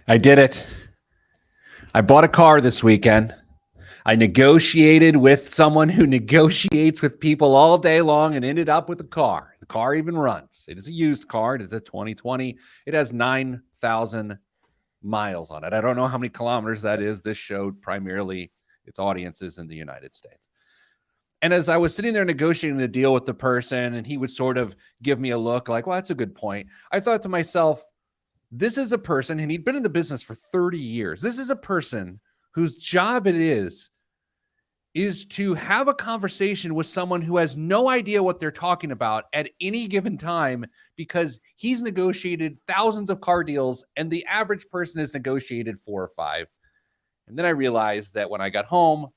I did it. I bought a car this weekend. I negotiated with someone who negotiates with people all day long and ended up with a car. The car even runs. It is a used car. It is a 2020. It has 9,000 miles on it. I don't know how many kilometers that is. This showed primarily its audiences in the United States. And as I was sitting there negotiating the deal with the person, and he would sort of give me a look like, well, that's a good point. I thought to myself, this is a person, and he'd been in the business for 30 years. This is a person whose job it is to have a conversation with someone who has no idea what they're talking about at any given time, because he's negotiated thousands of car deals and the average person has negotiated 4 or 5. And then I realized that when I got home,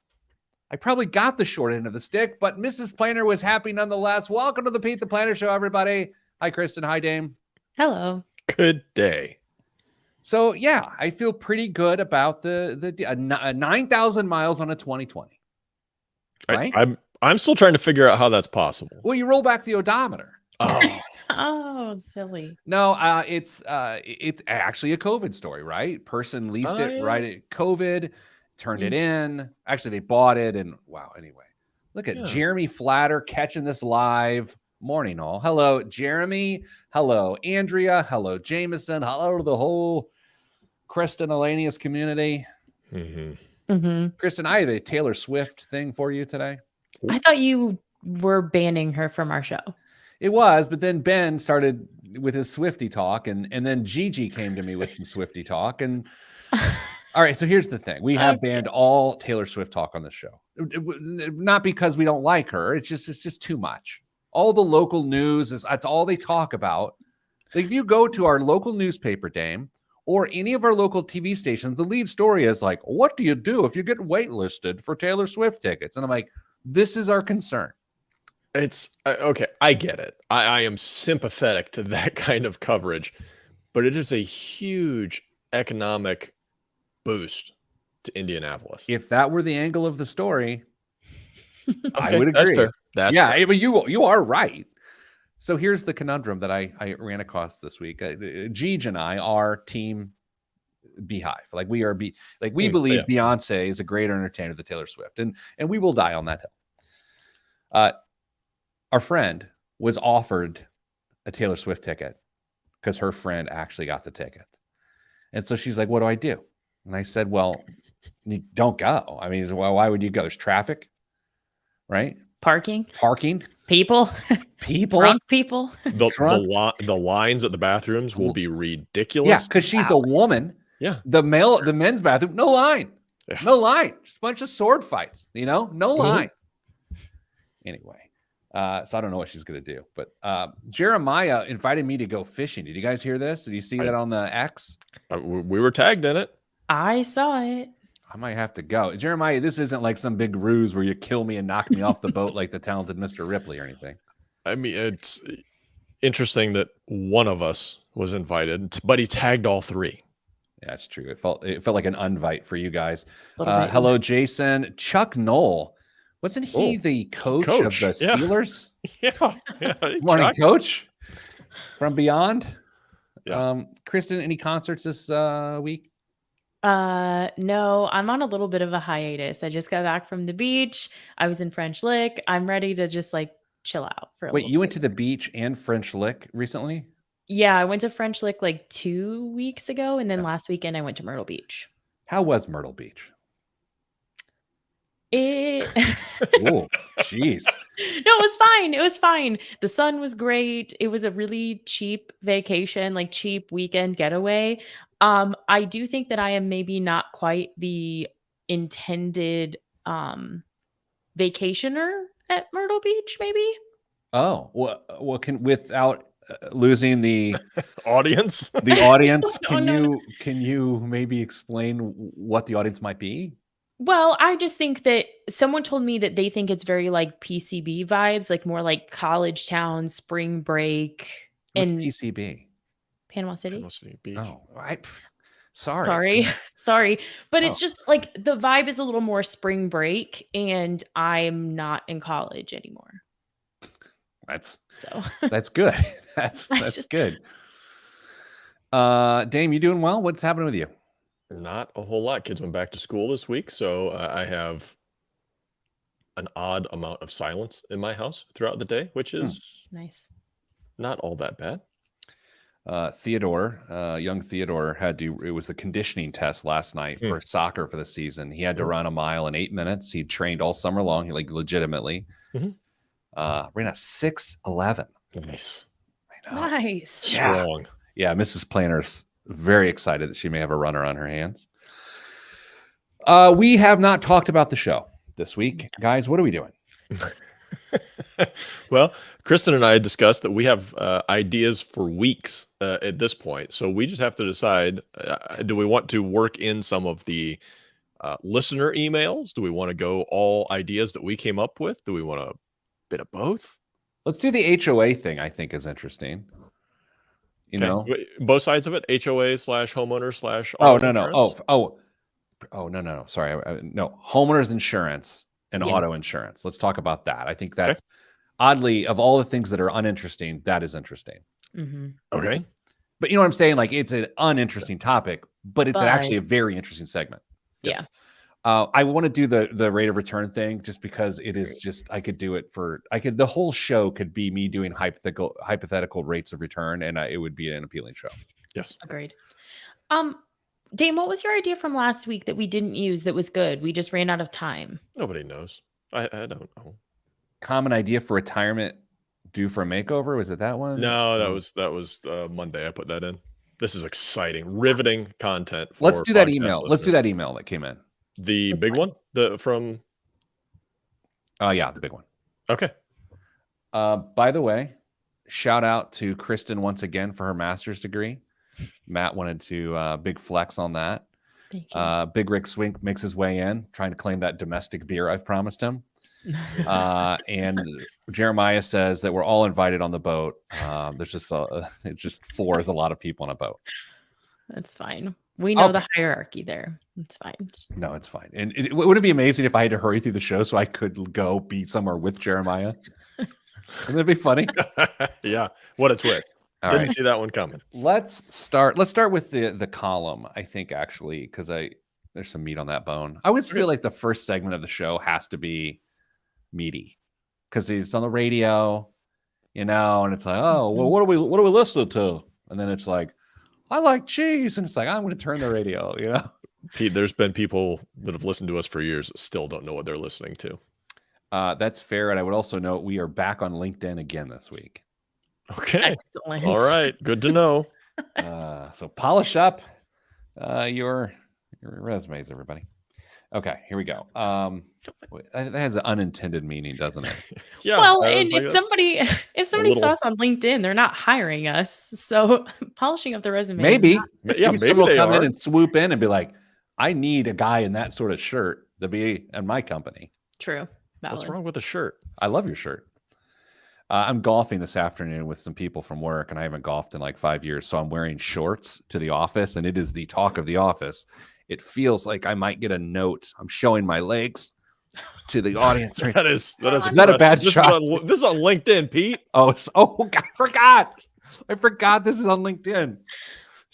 I probably got the short end of the stick, but Mrs. Planner was happy nonetheless. Welcome to the Pete the Planner Show, everybody. Hi, Kristen. Hi, Dame. Hello. Good day. So, yeah, I feel pretty good about the 9,000 miles on a 2020. Right? I'm still trying to figure out how that's possible. Well, you roll back the odometer. Oh, Oh, silly. No, it's actually a COVID story, right? Person leased it right at COVID, turned it in. Actually, they bought it, and wow. Anyway, look at Jeremy Flatter catching this live. Morning, all. Hello, Jeremy. Hello, Andrea. Hello, Jameson. Hello to the whole Kristen Elanius community. Kristen, I have a Taylor Swift thing for you today. I thought you were banning her from our show. It was, but then Ben started with his Swiftie talk, and then Gigi came to me with some Swiftie talk. And all right, so here's the thing. We have banned all Taylor Swift talk on the show. Not because we don't like her. It's just too much. All the local news that's all they talk about. Like if you go to our local newspaper, Dame, or any of our local TV stations, the lead story is like, what do you do if you get waitlisted for Taylor Swift tickets? And I'm like, this is our concern. It's okay. I get it. I am sympathetic to that kind of coverage, but it is a huge economic boost to Indianapolis. If that were the angle of the story, I Okay, would agree. That's fair. That's fair. But you are right. So here's the conundrum that I ran across this week. Gigi and I are team Beehive. Like we believe Beyonce is a greater entertainer than Taylor Swift, and we will die on that hill. Our friend was offered a Taylor Swift ticket because her friend actually got the ticket, and so she's like, "What do I do?" And I said, "Well, you don't go. I mean, well, why would you go? There's traffic, right? Parking, people, drunk people. The lines at the bathrooms will be ridiculous. Yeah, because she's a woman. Yeah, the men's bathroom, no line, no line, just a bunch of sword fights. No line. Anyway, so I don't know what she's gonna do. But Jeremiah invited me to go fishing. Did you guys hear this? Did you see that on the X? We were tagged in it. I saw it. I might have to go. Jeremiah, this isn't like some big ruse where you kill me and knock me off the boat like the talented Mr. Ripley or anything. I mean, it's interesting that one of us was invited, but he tagged all 3. Yeah, that's true. It felt like an unvite for you guys. Hello, Jason. Chuck Knoll. Wasn't he the coach of the Steelers? Yeah. Morning, Coach. From Beyond. Yeah. Kristen, any concerts this week? No, I'm on a little bit of a hiatus. I just got back from the beach. I was in French Lick. I'm ready to just like chill out for a Wait, you went to the beach and French Lick recently? Yeah, I went to French Lick like 2 weeks ago, and then last weekend I went to Myrtle Beach. How was Myrtle Beach? Oh, jeez. No, it was fine. It was fine. The sun was great. It was a really cheap vacation, like cheap weekend getaway. I do think that I am maybe not quite the intended vacationer at Myrtle Beach, maybe. Oh, well, without losing the audience, can you maybe explain what the audience might be? Well, I just think that someone told me that they think it's very like PCB vibes, like more like college town, spring break. What's and PCB? Panama City. Panama City Beach. Oh, sorry. But it's just like the vibe is a little more spring break, and I'm not in college anymore. That's That's good. That's good. Dame, you doing well? What's happening with you? Not a whole lot. Kids went back to school this week, so I have an odd amount of silence in my house throughout the day, which is Nice. not all that bad. Young Theodore it was a conditioning test last night for soccer for the season. He had to run a mile in 8 minutes. He trained all summer long, like legitimately. Mhm. Ran a 6:11. Nice. I know. Nice. Strong. Yeah, Mrs. Planner's very excited that she may have a runner on her hands. We have not talked about the show this week. Guys, what are we doing? Well, Kristen and I discussed that we have ideas for weeks at this point. So we just have to decide, do we want to work in some of the listener emails? Do we want to go all ideas that we came up with? Do we want a bit of both? Let's do the HOA thing. I think is interesting. You know, both sides of it, HOA/homeowner/ Oh, auto no. insurance? No. Sorry. No, homeowners insurance and Yes. auto insurance. Let's talk about that. I think that's oddly, of all the things that are uninteresting, that is interesting. Mm-hmm. Okay. But you know what I'm saying? Like, it's an uninteresting topic, but it's actually a very interesting segment. Yeah. I want to do the rate of return thing just because it is just, the whole show could be me doing hypothetical rates of return, and it would be an appealing show. Yes. Agreed. Dame, what was your idea from last week that we didn't use that was good? We just ran out of time. Nobody knows. I don't know. Common idea for retirement due for a makeover. Was it that one? No, that was Monday. I put that in. This is exciting, riveting content. Let's do that podcast email. listeners. Let's do that email that came in. The big one, from. Oh yeah, the big one. Okay. By the way, shout out to Kristen once again for her master's degree. Matt wanted to big flex on that. Thank you. Big Rick Swink makes his way in, trying to claim that domestic beer I've promised him. And Jeremiah says that we're all invited on the boat. There's just it's just 4 is a lot of people on a boat. That's fine. We know Okay. the hierarchy there. It's fine. No, it's fine. And would it be amazing if I had to hurry through the show so I could go be somewhere with Jeremiah? Wouldn't that be funny? Yeah. What a twist. All Didn't right. see that one coming. Let's start with the column, I think, actually, because there's some meat on that bone. I always feel like the first segment of the show has to be meaty because it's on the radio, and it's like, oh, well, what are we listening to? And then it's like, I like cheese, and it's like, I'm going to turn the radio, Pete, there's been people that have listened to us for years that still don't know what they're listening to. That's fair. And I would also note we are back on LinkedIn again this week. Okay. Excellent. All right. Good to know. So polish up your resumes, everybody. Okay, here we go. That has an unintended meaning, doesn't it? Yeah. Well, I and was like, if that's- somebody little- saw us on LinkedIn, they're not hiring us. So polishing up the resume. is Maybe. not- Yeah, Maybe maybe someone will they come in are. and swoop in and be like, I need a guy in that sort of shirt to be in my company. True. Valid. What's wrong with a shirt? I love your shirt. I'm golfing this afternoon with some people from work, and I haven't golfed in like 5 years. So I'm wearing shorts to the office, and it is the talk of the office. It feels like I might get a note. I'm showing my legs to the audience. Right? That is Is that a impressive. bad this shot? This is on LinkedIn, Pete. Oh, God, I forgot this is on LinkedIn.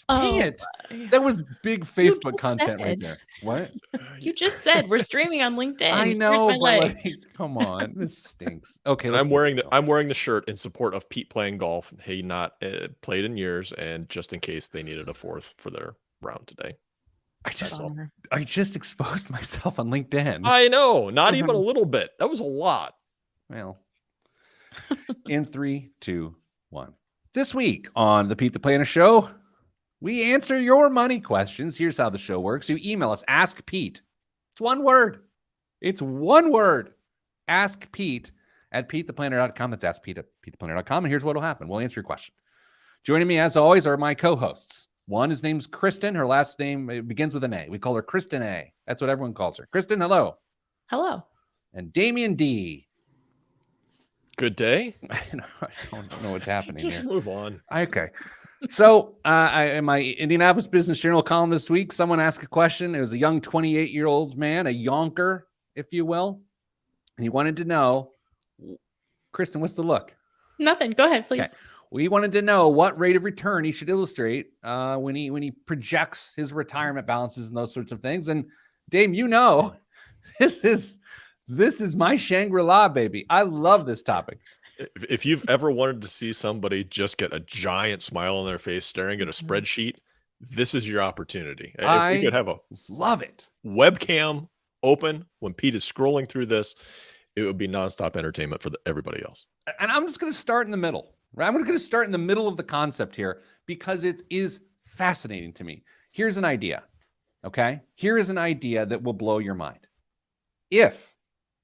Dang it. That was big Facebook just content right said. there. What? You just said we're streaming on LinkedIn. I Here's know, my but leg. like, come on, this stinks. Okay, And let's I'm keep wearing going. the shirt in support of Pete playing golf. He not played in years, and just in case they needed a 4th for their round today. Bummer. I just exposed myself on LinkedIn. I know, not even a little bit. That was a lot. Well, in 3, 2, 1. This week on the Pete the Planner Show, we answer your money questions. Here's how the show works. You email us, Ask Pete. It's one word. It's one word. Ask Pete at PeteThePlanner.com. That's Ask Pete at PeteThePlanner.com. And here's what will happen. We'll answer your question. Joining me, as always, are my co-hosts. One, his name's Kristen. Her last name begins with an A. We call her Kristen A. That's what everyone calls her. Kristen, hello. Hello. And Damian D. Good day. I don't know what's happening Just here. move on. Okay. So in my Indianapolis Business Journal column this week, someone asked a question. It was a young 28-year-old man, a yonker, if you will. And he wanted to know, Kristen, what's the look? Nothing. Go ahead, please. Okay. We wanted to know what rate of return he should illustrate when he projects his retirement balances and those sorts of things. And Dame, this is my Shangri-La, baby. I love this topic. If you've ever wanted to see somebody just get a giant smile on their face staring at a spreadsheet, this is your opportunity. If we could have a Love it. webcam open when Pete is scrolling through this, it would be nonstop entertainment for everybody else. And I'm just going to start in the middle. Right? I'm going to start in the middle of the concept here because it is fascinating to me. Here's an idea. Okay? Here is an idea that will blow your mind. If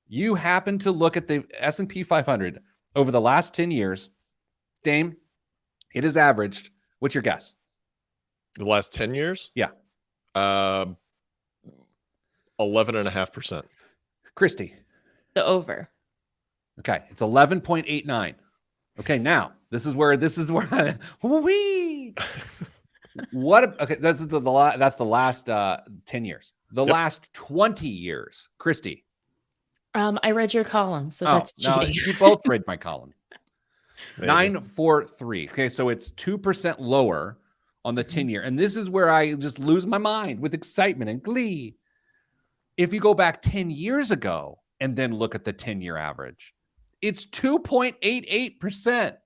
you happen to look at the S&P 500 over the last 10 years, Dame, it has averaged, what's your guess? The last 10 years? Yeah. 11.5%. Christy. The over. Okay, it's 11.89. Okay, now this is where wee. Okay, that's the last 10 years. The last 20 years, Christy. I read your column, so that's cheating. No, you both read my column. 943. Okay, so it's 2% lower on the 10-year. And this is where I just lose my mind with excitement and glee. If you go back 10 years ago and then look at the 10-year average, it's 2.88%.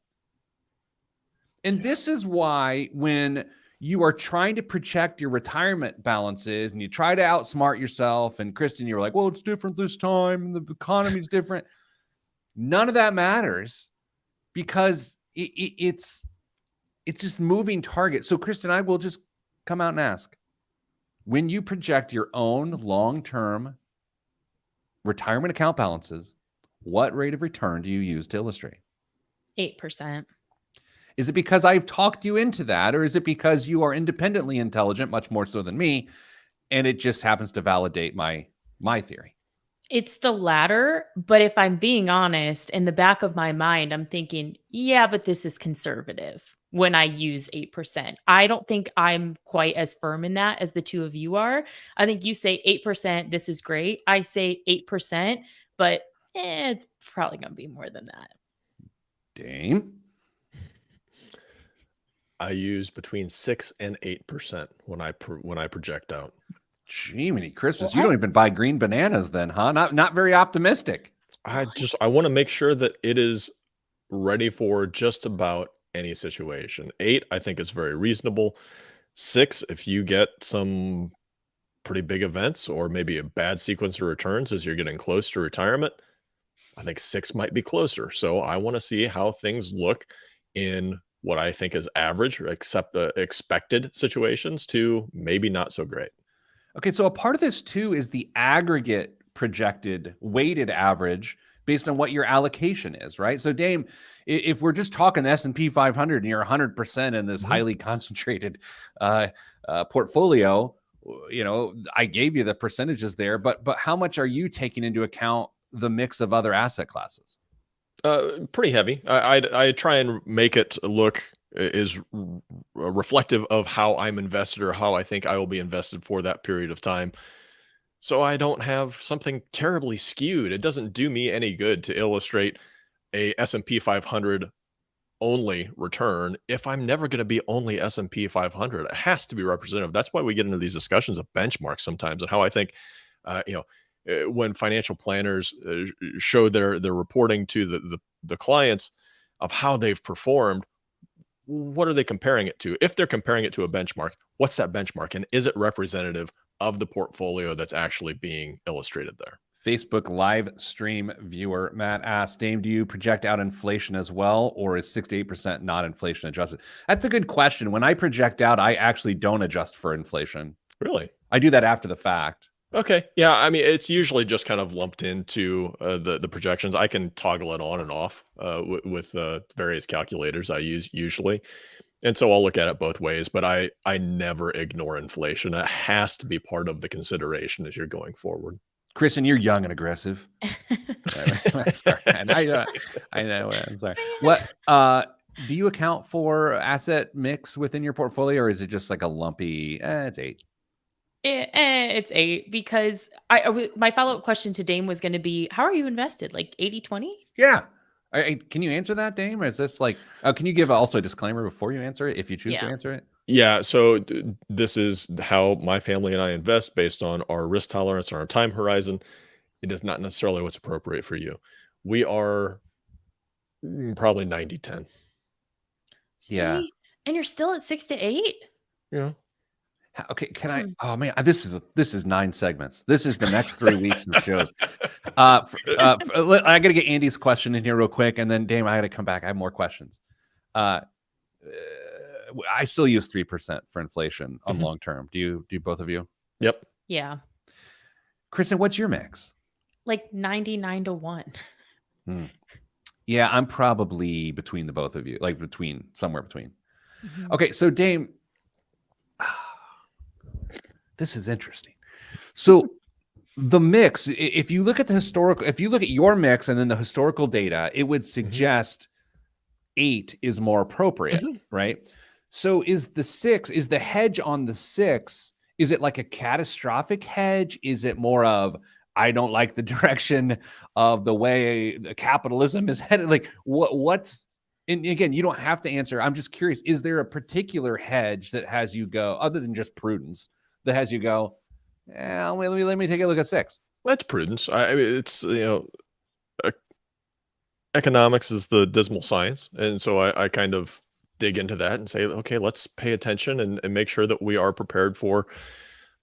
And this is why when you are trying to project your retirement balances and you try to outsmart yourself, and Kristen, you're like, well, it's different this time. The economy's different. None of that matters because it's just moving target. So Kristen, I will just come out and ask, when you project your own long-term retirement account balances, what rate of return do you use to illustrate? 8%. Is it because I've talked you into that, or is it because you are independently intelligent, much more so than me, and it just happens to validate my theory? It's the latter, but if I'm being honest, in the back of my mind, I'm thinking, yeah, but this is conservative when I use 8%. I don't think I'm quite as firm in that as the two of you are. I think you say 8%, this is great. I say 8%, but it's probably going to be more than that. Dame? I use between 6 and 8% when I project out. Jiminy Christmas, you don't even buy green bananas then, huh? Not very optimistic. I want to make sure that it is ready for just about any situation. 8, I think, is very reasonable. 6, if you get some pretty big events or maybe a bad sequence of returns as you're getting close to retirement, I think 6 might be closer. So I want to see how things look in what I think is average or expected situations to maybe not so great. Okay, so a part of this too is the aggregate projected weighted average based on what your allocation is, right? So Dame, if we're just talking the S&P 500 and you're 100% in this highly concentrated portfolio, I gave you the percentages there, but how much are you taking into account the mix of other asset classes? Pretty heavy. I try and make it look is reflective of how I'm invested or how I think I will be invested for that period of time. So I don't have something terribly skewed. It doesn't do me any good to illustrate a S&P 500 only return if I'm never going to be only S&P 500. It has to be representative. That's why we get into these discussions of benchmarks sometimes and how I think, when financial planners show their reporting to the clients of how they've performed, what are they comparing it to? If they're comparing it to a benchmark, what's that benchmark? And is it representative of the portfolio that's actually being illustrated there? Facebook live stream viewer Matt asked, Dame, do you project out inflation as well, or is 6 to 8% not inflation adjusted? That's a good question. When I project out, I actually don't adjust for inflation. Really? I do that after the fact. Okay. Yeah. I mean, it's usually just kind of lumped into the projections. I can toggle it on and off with various calculators I use usually. And so I'll look at it both ways, but I never ignore inflation. That has to be part of the consideration as you're going forward. Kristen, you're young and aggressive. I'm sorry. I know. I'm sorry. What do you account for asset mix within your portfolio, or is it just like a lumpy? It's 8. It's 8 because my follow-up question to Dame was going to be, how are you invested? Like 80-20? Yeah. Can you answer that, Dame? Or is this like? Can you give also a disclaimer before you answer it, if you choose to Yeah. answer it? Yeah, so this is how my family and I invest based on our risk tolerance and our time horizon. It is not necessarily what's appropriate for you. We are probably 90-10. Yeah. See? And you're still at 6 to 8? Yeah. Okay, can I? Hmm. Oh man, this is 9 segments. This is the next 3 weeks of shows. I got to get Andy's question in here real quick, and then Dame, I got to come back. I have more questions. I still use 3% for inflation on Mhm. long term. Do both of you? Yep. Yeah. Kristen, what's your mix? Like 99 to 1. Yeah, I'm probably between the both of you, like somewhere between. Mhm. Okay, so Dame, this is interesting. So the mix, if you look at your mix and then the historical data, it would suggest 8 is more appropriate, Mhm. right? So is the hedge on the 6, is it like a catastrophic hedge? Is it more of, I don't like the direction of the way capitalism is headed? Like what's, and again, you don't have to answer. I'm just curious, is there a particular hedge that has you go, other than just prudence, that has you go, let me take a look at 6? That's prudence. I mean, it's, economics is the dismal science. And so I kind of dig into that and say, okay, let's pay attention and make sure that we are prepared for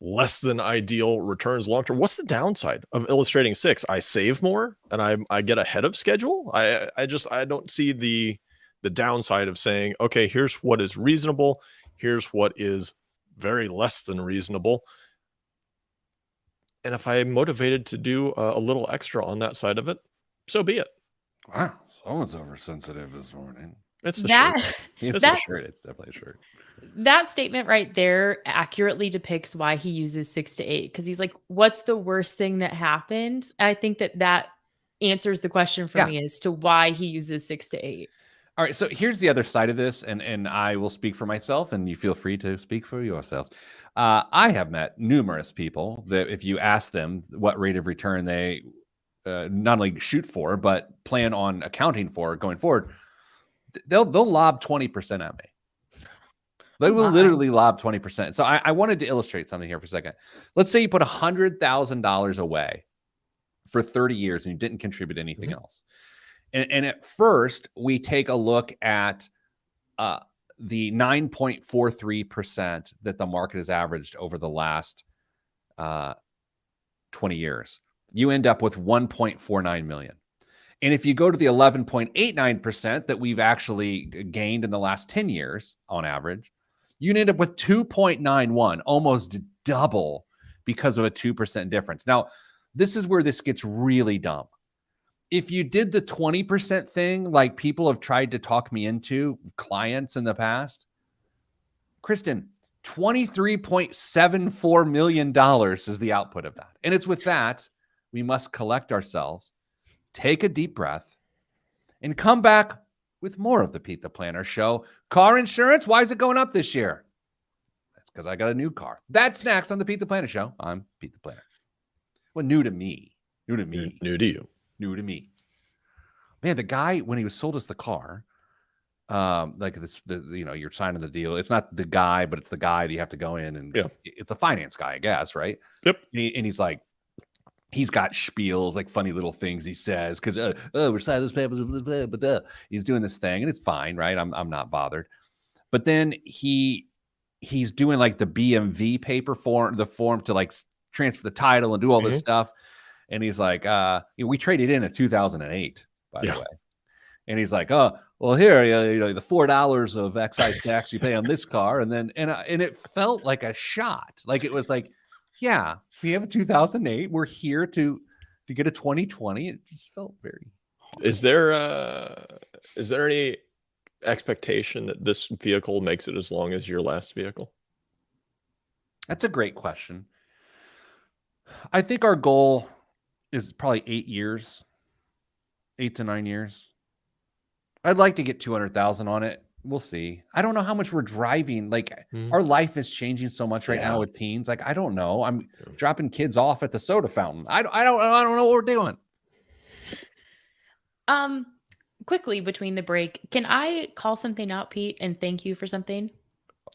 less than ideal returns long term. What's the downside of illustrating 6? I save more and I get ahead of schedule. I don't see the downside of saying, okay, here's what is reasonable, here's what is very less than reasonable. And if I'm motivated to do a little extra on that side of it, so be it. Wow, someone's oversensitive this morning. It's the That shirt. It's a That's- shirt. It's definitely a shirt. that statement right there accurately depicts why he uses 6 to 8, because he's like, what's the worst thing that happened? I think that answers the question for Yeah. me as to why he uses 6 to 8. All right, so here's the other side of this, and I will speak for myself, and you feel free to speak for yourselves. I have met numerous people that if you ask them what rate of return they not only shoot for, but plan on accounting for going forward, they'll lob 20% at me. They Oh will my. literally lob 20%. So I wanted to illustrate something here for a second. Let's say you put $100,000 away for 30 years and you didn't contribute anything Mhm. else. And at first, we take a look at the 9.43% that the market has averaged over the last 20 years. You end up with 1.49 million. And if you go to the 11.89% that we've actually gained in the last 10 years on average, you end up with 2.91, almost double because of a 2% difference. Now, this is where this gets really dumb. If you did the 20% thing, like people have tried to talk me into, clients in the past, Kristen, $23.74 million is the output of that. And it's with that, we must collect ourselves, take a deep breath, and come back with more of the Pete the Planner Show. Car insurance, why is it going up this year? That's because I got a new car. That's next on the Pete the Planner Show. I'm Pete the Planner. Well, new to me. New to you. New to me. Man, the guy, when he was sold us the car, like this, you're signing the deal. It's not the guy, but it's the guy that you have to go in and it's a finance guy, I guess, right? Yep. And he's like, he's got spiels, like funny little things he says, because we're signing this paper, blah, blah, blah, blah. He's doing this thing, and it's fine, right? I'm not bothered. But then he's doing like the BMV paper form to like transfer the title and do all this stuff. And he's like, we traded in 2008, by the way. And he's like, oh, well, here, the $4 of excise tax you pay on this car. And then, and it felt like a shot. Like it was like, yeah, we have a 2008. We're here to get a 2020. It just felt very hard. Is there any expectation that this vehicle makes it as long as your last vehicle? That's a great question. I think our goal is probably 8 years, 8 to 9 years. I'd like to get 200,000 on it. We'll see. I don't know how much we're driving. Like our life is changing so much right now with teens. Like, I don't know. I'm dropping kids off at the soda fountain. I don't know what we're doing. quickly between the break, can I call something out, Pete, and thank you for something?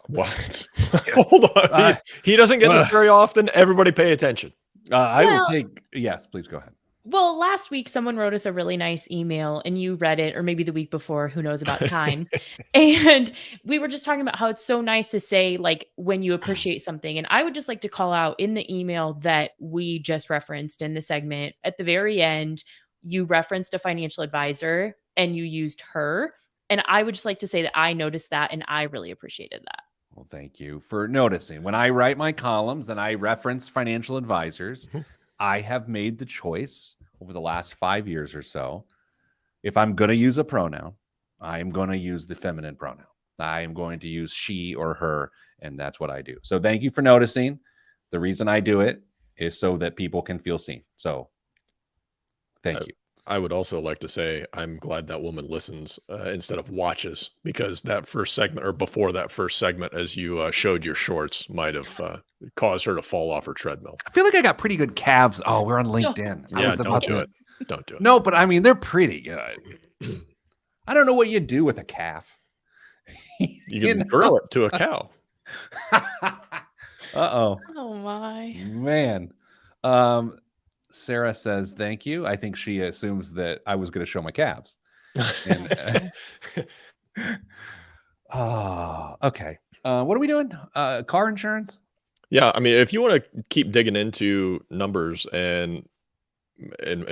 What? Hold on. He doesn't get this very often. Everybody pay attention. I will Well- take. Yes, please go ahead. Well, last week someone wrote us a really nice email and you read it, or maybe the week before, who knows about time. And we were just talking about how it's so nice to say, like, when you appreciate something. And I would just like to call out in the email that we just referenced in the segment at the very end, you referenced a financial advisor and you used her. And I would just like to say that I noticed that and I really appreciated that. Well, thank you for noticing. When I write my columns and I reference financial advisors, Mhm. I have made the choice over the last 5 years or so. If I'm going to use a pronoun, I am going to use the feminine pronoun. I am going to use she or her, and that's what I do. So thank you for noticing. The reason I do it is so that people can feel seen. So thank you. I would also like to say I'm glad that woman listens instead of watches, because that first segment, or before that first segment, as you showed your shorts, might have caused her to fall off her treadmill. I feel like I got pretty good calves. Oh, we're on LinkedIn. I Yeah, was don't about do to- it. Don't do it. No, but I mean, they're pretty. I don't know what you do with a calf. You can grow it to a cow. Uh-oh. Oh my. Man. Sarah says, thank you. I think she assumes that I was going to show my calves. And, okay. What are we doing? Car insurance? Yeah, I mean, if you want to keep digging into numbers and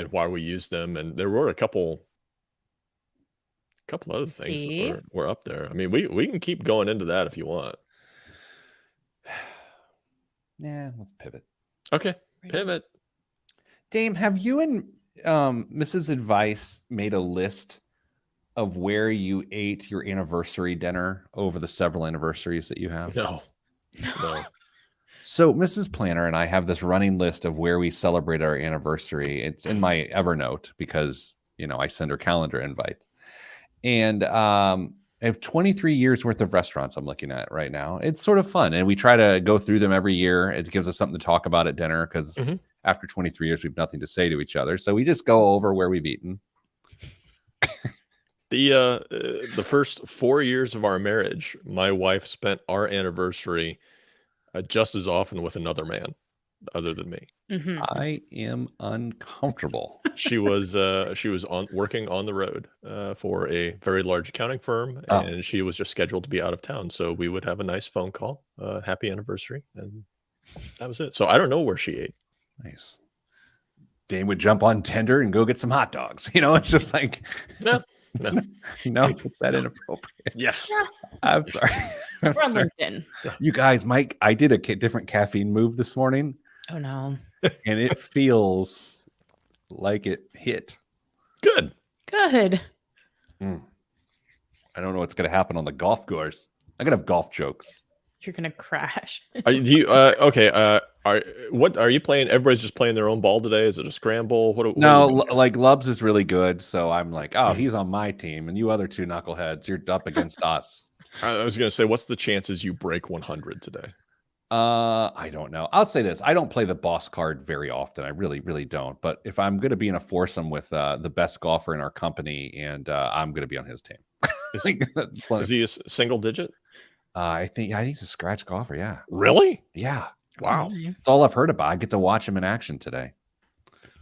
why we use them, and there were a couple other things See? that were up there. I mean, we can keep going into that if you want. Yeah, let's pivot. Okay, pivot. Dame, have you and Mrs. Advice made a list of where you ate your anniversary dinner over the several anniversaries that you have? No. So Mrs. Planner and I have this running list of where we celebrate our anniversary. It's in my Evernote because, I send her calendar invites. And I have 23 years worth of restaurants I'm looking at right now. It's sort of fun. And we try to go through them every year. It gives us something to talk about at dinner because Mhm. after 23 years, we have nothing to say to each other. So we just go over where we've eaten. The first 4 years of our marriage, my wife spent our anniversary just as often with another man other than me. Mhm. I am uncomfortable. She was working on the road for a very large accounting firm, Oh. and she was just scheduled to be out of town. So we would have a nice phone call, happy anniversary, and that was it. So I don't know where she ate. Nice. Dame would jump on Tinder and go get some hot dogs. It's just like, No. no, it's that inappropriate. Yes. I'm sorry. I'm We're on sorry. LinkedIn. You guys, Mike, I did a different caffeine move this morning, Oh no. and it feels like it hit. Good. Good. I don't know what's going to happen on the golf course. I'm going to have golf jokes. You're gonna crash. Do you okay? Are you playing? Everybody's just playing their own ball today. Is it a scramble? What No, are we doing? like Lubs is really good. So I'm like, oh, he's on my team. And you other two knuckleheads, you're up against us. I was gonna say, what's the chances you break 100 today? I don't know. I'll say this. I don't play the boss card very often. I really, really don't. But if I'm going to be in a foursome with the best golfer in our company, and I'm going to be on his team. Is he a single digit? I think he's a scratch golfer. Yeah. Really? Yeah. Wow. Okay. That's all I've heard about. I get to watch him in action today.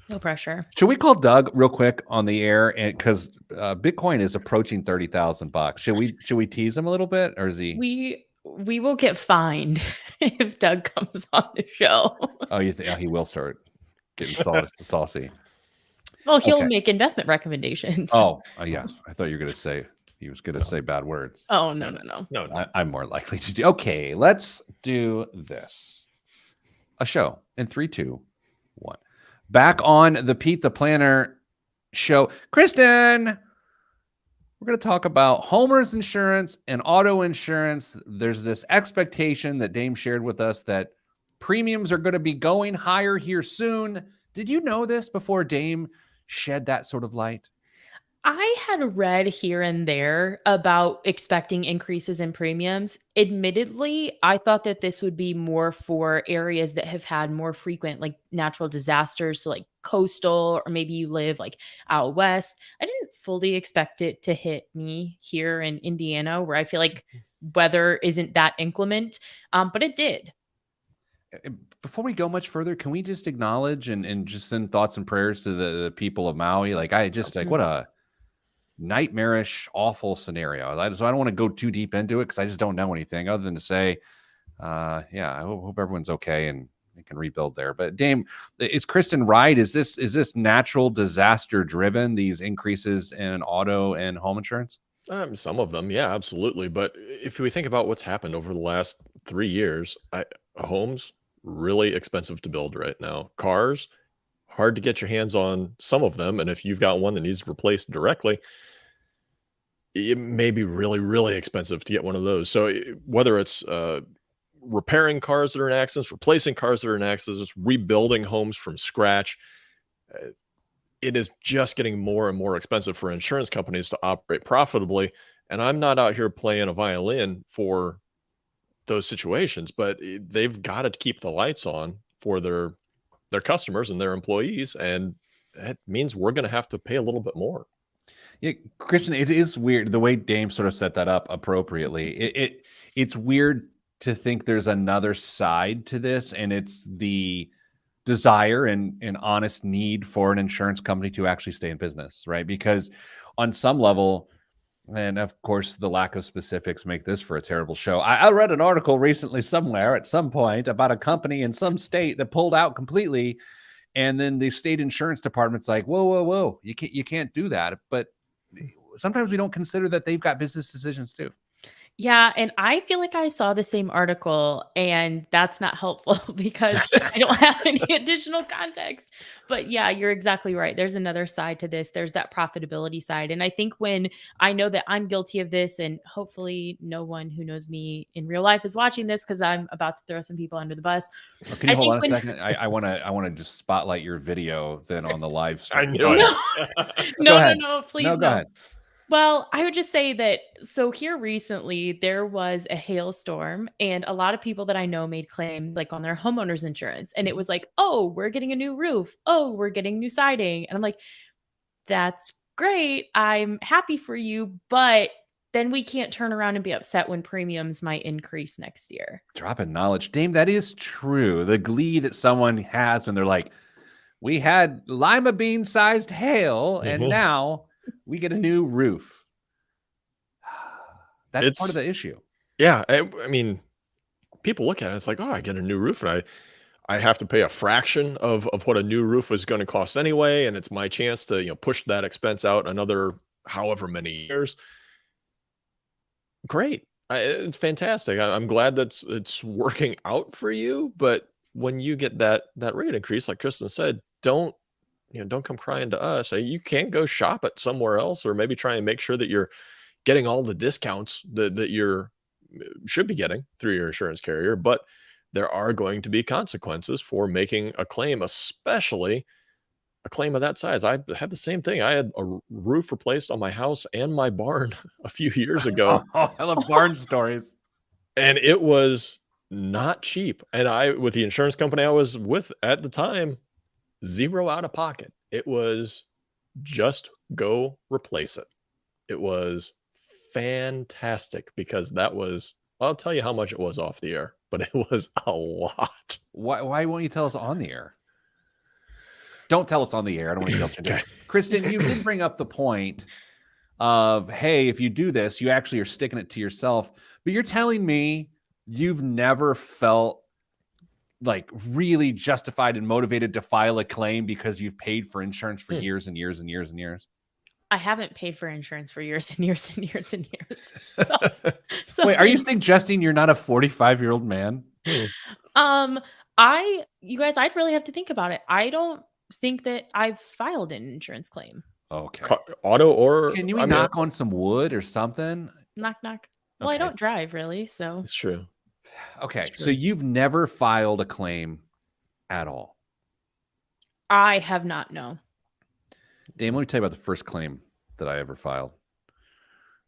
No pressure. Should we call Doug real quick on the air? And because Bitcoin is approaching $30,000. Should we tease him a little bit, or is he? We will get fined if Doug comes on the show. Oh, you think he will start getting saucy? Well, he'll Okay. make investment recommendations. Oh, yes. I thought you were going to say he was going to say bad words. Oh no. No. I'm more likely to do. Okay, let's do this. A show in 3, 2, 1. Back on the Pete the Planner show. Kristen, we're going to talk about homeowners insurance and auto insurance. There's this expectation that Dame shared with us that premiums are going to be going higher here soon. Did you know this before Dame shed that sort of light? I had read here and there about expecting increases in premiums. Admittedly, I thought that this would be more for areas that have had more frequent like natural disasters, so like coastal, or maybe you live like out west. I didn't didn't fully expect it to hit me here in Indiana, where I feel like weather isn't that inclement, but it did. Before we go much further, can we just acknowledge and just send thoughts and prayers to the people of Maui? Like, I just like, what a nightmarish, awful scenario. So I don't want to go too deep into it because I just don't know anything other than to say, yeah, I hope everyone's okay and they can rebuild there. But Dame, is Kristen right? Is this natural disaster driven, these increases in auto and home insurance? Some of them, yeah, absolutely. But if we think about what's happened over the last 3 years, homes really expensive to build right now. Cars, hard to get your hands on some of them, and if you've got one that needs replaced directly, it may be really, really expensive to get one of those. So whether it's repairing cars that are in accidents, replacing cars that are in accidents, rebuilding homes from scratch, uh, it is just getting more and more expensive for insurance companies to operate profitably. And I'm not out here playing a violin for those situations, but they've got to keep the lights on for their customers and their employees, and that means we're going to have to pay a little bit more. Yeah, Christian, it is weird the way Dame sort of set that up appropriately. It's weird to think there's another side to this, and it's the desire and honest need for an insurance company to actually stay in business, right? Because on some level, and of course, the lack of specifics make this for a terrible show. I read an article recently somewhere at some point about a company in some state that pulled out completely, and then the state insurance department's like, "Whoa, whoa, whoa! You can't do that." But sometimes we don't consider that they've got business decisions too. Yeah, and I feel like I saw the same article, and that's not helpful because I don't have any additional context. But yeah, you're exactly right. There's another side to this. There's that profitability side. And I think when I know that I'm guilty of this, and hopefully no one who knows me in real life is watching this because I'm about to throw some people under the bus. Well, can you I hold think on a when second? I want to just spotlight your video then on the live I stream. knew Go it. ahead. no, no, ahead. no, please No, no. go ahead. Well, I would just say that so here recently there was a hailstorm and a lot of people that I know made claims like on their homeowners insurance and it was like, "Oh, we're getting a new roof. Oh, we're getting new siding." And I'm like, "That's great. I'm happy for you, but then we can't turn around and be upset when premiums might increase next year." Dropping knowledge. Dame, that is true. The glee that someone has when they're like, "We had lima bean sized hail and Mhm. now we get a new roof." That's part of It's the issue. yeah. I mean, people look at it. It's like, oh, I get a new roof, and I have to pay a fraction of what a new roof was going to cost anyway, and it's my chance to push that expense out another however many years. Great, it's fantastic. I'm glad it's working out for you. But when you get that rate increase, like Kristen said, don't come crying to us. You can go shop at somewhere else, or maybe try and make sure that you're getting all the discounts that you're should be getting through your insurance carrier. But there are going to be consequences for making a claim, especially a claim of that size. I had the same thing. I had a roof replaced on my house and my barn a few years ago, Oh, I love barn stories. and it was not cheap. And with the insurance company I was with at the time, zero out of pocket. It was just go replace it. It was fantastic because I'll tell you how much it was off the air, but it was a lot. Why won't you tell us on the air? Don't tell us on the air. I don't want to guilt you. Okay. Kristen, you did bring up the point of, hey, if you do this, you actually are sticking it to yourself. But you're telling me you've never felt like really justified and motivated to file a claim because you've paid for insurance for years and years and years and years? I haven't paid for insurance for years and years and years and years. So Wait, are you suggesting you're not a 45-year-old man? You guys, I'd really have to think about it. I don't think that I've filed an insurance claim. Okay. Auto or Can you I mean, knock on some wood or something? Knock, knock. Well, I Okay. don't drive really, so it's true. Okay. That's So true. you've never filed a claim at all. I have not, no. Dame, let me tell you about the first claim that I ever filed.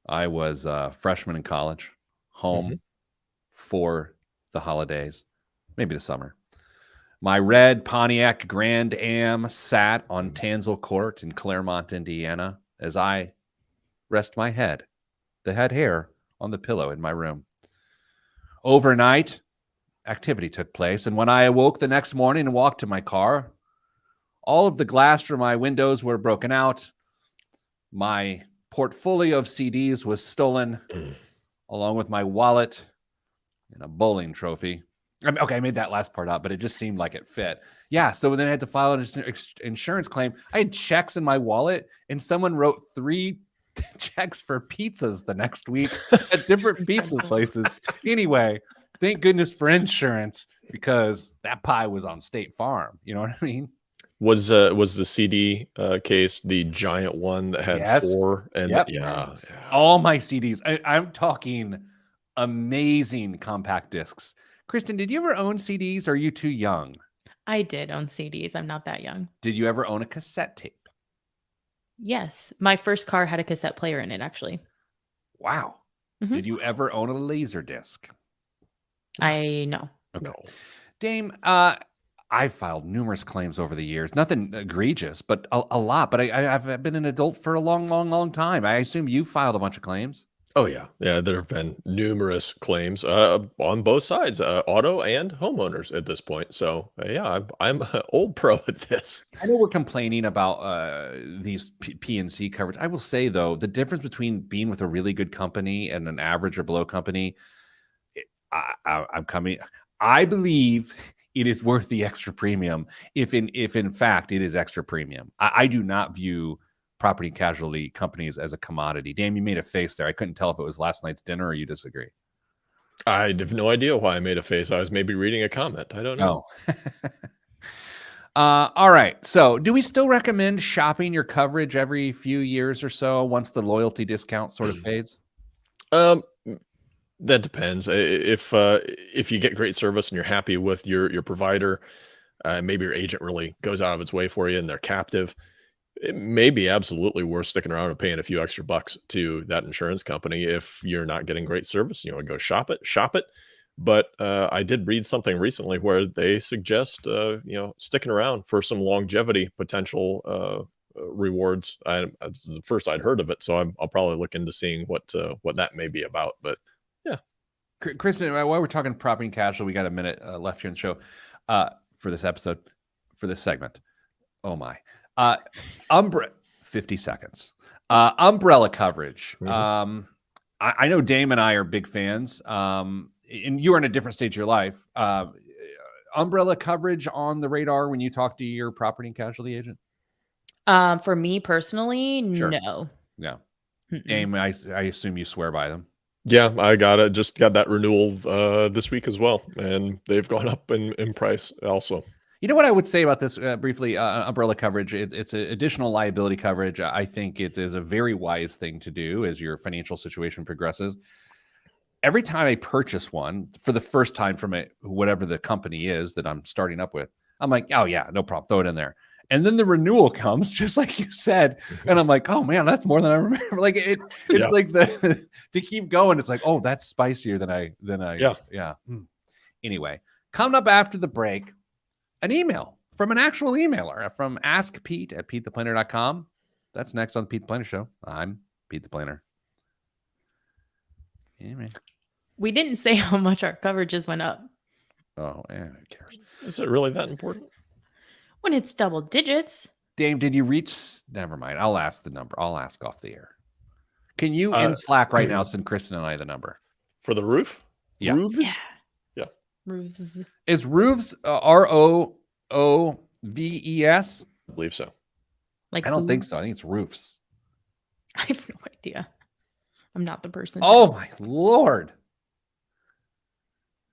I was a freshman in college, home for the holidays, maybe the summer. My red Pontiac Grand Am sat on Tanzel Court in Claremont, Indiana. as I rest my head, the head hair on the pillow in my room. Overnight, activity took place, and when I awoke the next morning and walked to my car, all of the glass from my windows were broken out. My portfolio of CDs was stolen, along with my wallet and a bowling trophy. Okay, I made that last part up, but it just seemed like it fit. Yeah, so then I had to file an insurance claim. I had checks in my wallet, and someone wrote 3 checks for pizzas the next week at different pizza places. Anyway, thank goodness for insurance, because that pie was on State Farm. You know what I mean? Was the CD case the giant one that had Yes. 4? And Yep. yeah. All my CDs. I'm talking amazing compact discs. Kristen, did you ever own CDs? Or are you too young? I did own CDs. I'm not that young. Did you ever own a cassette tape? Yes. My first car had a cassette player in it, actually. Wow. Mhm. Did you ever own a laser disc? I know. Okay. No. Dame, I've filed numerous claims over the years. Nothing egregious, but a lot. But I've been an adult for a long time. I assume you filed a bunch of claims. Oh yeah, yeah. There have been numerous claims on both sides, auto and homeowners at this point. So yeah, I'm old pro at this. I know we're complaining about these P&C coverage. I will say, though, the difference between being with a really good company and an average or below company, I believe it is worth the extra premium if in fact it is extra premium. I do not view property and casualty companies as a commodity. Damn, you made a face there. I couldn't tell if it was last night's dinner or you disagree. I have no idea why I made a face. I was maybe reading a comment. I don't know. All right. So do we still recommend shopping your coverage every few years or so once the loyalty discount sort of fades? That depends. If you get great service and you're happy with your provider, maybe your agent really goes out of its way for you and they're captive, it may be absolutely worth sticking around and paying a few extra bucks to that insurance company. If you're not getting great service, you want to go shop it. But I did read something recently where they suggest sticking around for some longevity potential rewards. It's the first I'd heard of it, so I'll probably look into seeing what that may be about. But yeah, Kristen, while we're talking property and casualty, we got a minute left here in the show for this episode, for this segment. Oh my. 50 seconds. Umbrella coverage. Mhm. I know Dame and I are big fans. And you're in a different stage of your life. Umbrella coverage on the radar when you talk to your property and casualty agent? For me personally, Sure. no. No. Mm-mm. Dame, I assume you swear by them. Yeah, I just got that renewal this week as well, and they've gone up in price also. You know what I would say about this briefly, umbrella coverage, it's an additional liability coverage. I think it is a very wise thing to do as your financial situation progresses. Every time I purchase one for the first time from whatever the company is that I'm starting up with, I'm like, oh yeah, no problem, throw it in there. And then the renewal comes, just like you said, and I'm like, oh man, that's more than I remember. Like it's Yeah. like to keep going. It's like, oh, that's spicier than I Yeah. Anyway, coming up after the break, an email from an actual emailer from askpete@petetheplanner.com. That's next on the Pete the Planner Show. I'm Pete the Planner. Yeah, man. We didn't say how much our coverages went up. Oh, who cares? Is it really that important? When it's double digits. Dame, did you reach? Never mind. I'll ask the number. I'll ask off the air. Can you in Uh, Slack right now send Kristen and I the number? For the roof? Yeah. Roofs? Yeah. Yeah. Roofs. Is roofs ROOVES? I believe so. Like I don't think hooves? so. I think it's roofs. I have no idea. I'm not the person. to Oh my ask. Lord.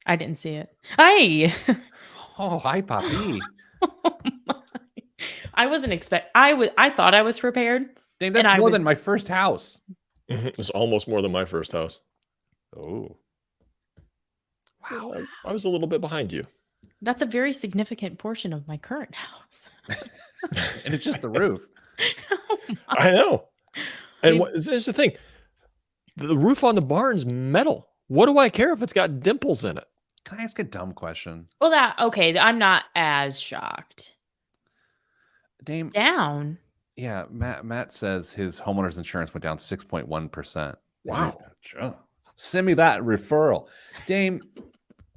I didn't see it. Hey. Oh, hi, Poppy. I wasn't I thought I was prepared. Dame, that's And I more was- than my first house. It's almost more than my first house. Oh. Wow. I was a little bit behind you. That's a very significant portion of my current house. And it's just the roof. Oh my- I know. And Dude. this is the thing. The roof on the barn's metal. What do I care if it's got dimples in it? Can I ask a dumb question? Well, okay. I'm not as shocked. Dame, Down. Yeah, Matt says his homeowner's insurance went down 6.1%. Wow. Send me that referral. Dame,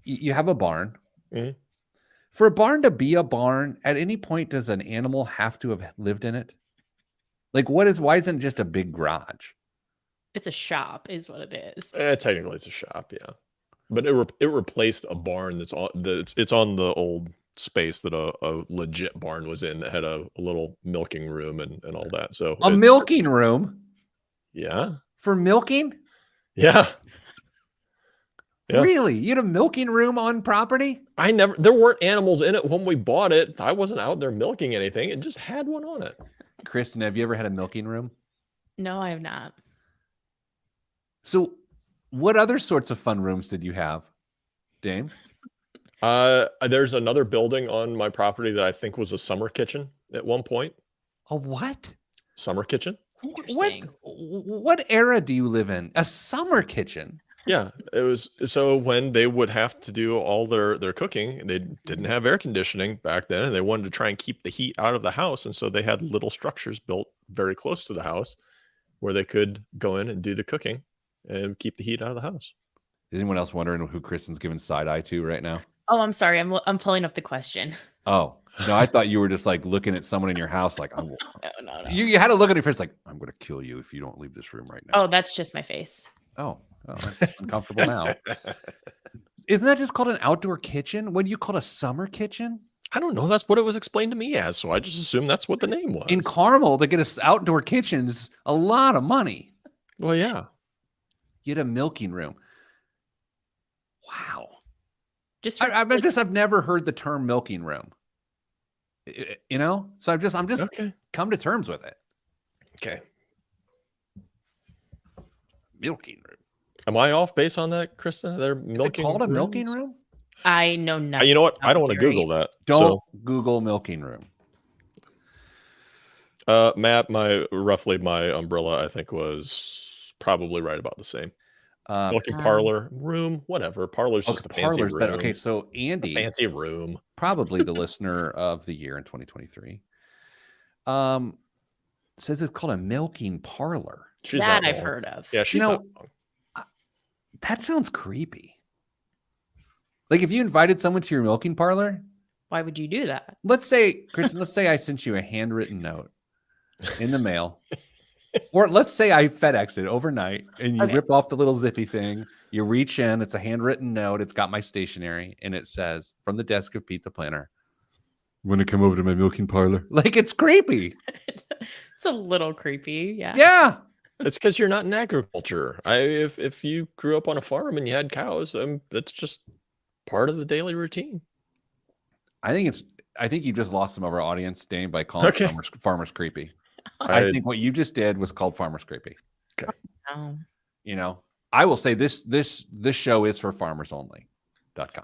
you have a barn. Mhm. For a barn to be a barn, at any point does an animal have to have lived in it? Like, why isn't it just a big garage? It's a shop, is what it is. Technically, it's a shop, yeah. But it replaced a barn it's on the old space that a legit barn was in that had a little milking room and all that. So A milking room yeah, for milking? yeah. Yeah. Really? You had a milking room on property? There weren't animals in it when we bought it. I wasn't out there milking anything. It just had one on it. Kristen, have you ever had a milking room? No, I have not. So, what other sorts of fun rooms did you have, Dame? There's another building on my property that I think was a summer kitchen at one point. A what? Summer kitchen? Interesting. What era do you live in? A summer kitchen? Yeah, it was. So when they would have to do all their cooking, they didn't have air conditioning back then, and they wanted to try and keep the heat out of the house, and so they had little structures built very close to the house where they could go in and do the cooking and keep the heat out of the house. Is anyone else wondering who Kristen's giving side eye to right now? Oh, I'm sorry. I'm pulling up the question. Oh, no, I thought you were just like looking at someone in your house like, No. You had to look at your face like, I'm going to kill you if you don't leave this room right now. Oh, that's just my face. Oh, that's uncomfortable now. Isn't that just called an outdoor kitchen? What do you call a summer kitchen? I don't know. That's what it was explained to me as, so I just assumed that's what the name was. In Carmel, to get an outdoor kitchen is a lot of money. Well, yeah. Get a milking room. Wow. Just I've never heard the term milking room. You know, so I'm just Okay. come to terms with it. Okay. Milking room. Am I off base on that, Kristen? They're Is milking. it called a milking rooms? room? I know nothing. You know what? I don't about want to dairy. Google that. Don't Google milking room. So, Matt, my umbrella, I think, was probably right about the same. Milking parlor, room, whatever. Parlor's just a fancy parlor's room. better. Okay, so It's a Andy, fancy room. probably the listener of the year in 2023, says it's called a milking parlor. She's That not I've wrong. heard of. Yeah, she's not wrong. That sounds creepy. Like if you invited someone to your milking parlor, Why would you do that? let's say, Kristen, let's say I sent you a handwritten note in the mail. Or let's say I FedExed it overnight and you Okay. rip off the little zippy thing. You reach in, it's a handwritten note. It's got my stationery and it says, from the desk of Pete the Planner, want to come over to my milking parlor? Like it's creepy. It's a little creepy. Yeah. Yeah. It's because you're not in agriculture. If you grew up on a farm and you had cows, that's just part of the daily routine. I think you just lost some of our audience, Dane, by calling Okay. farmers creepy. I think what you just did was called farmers creepy. Oh. You know, I will say this show is for farmersonly.com.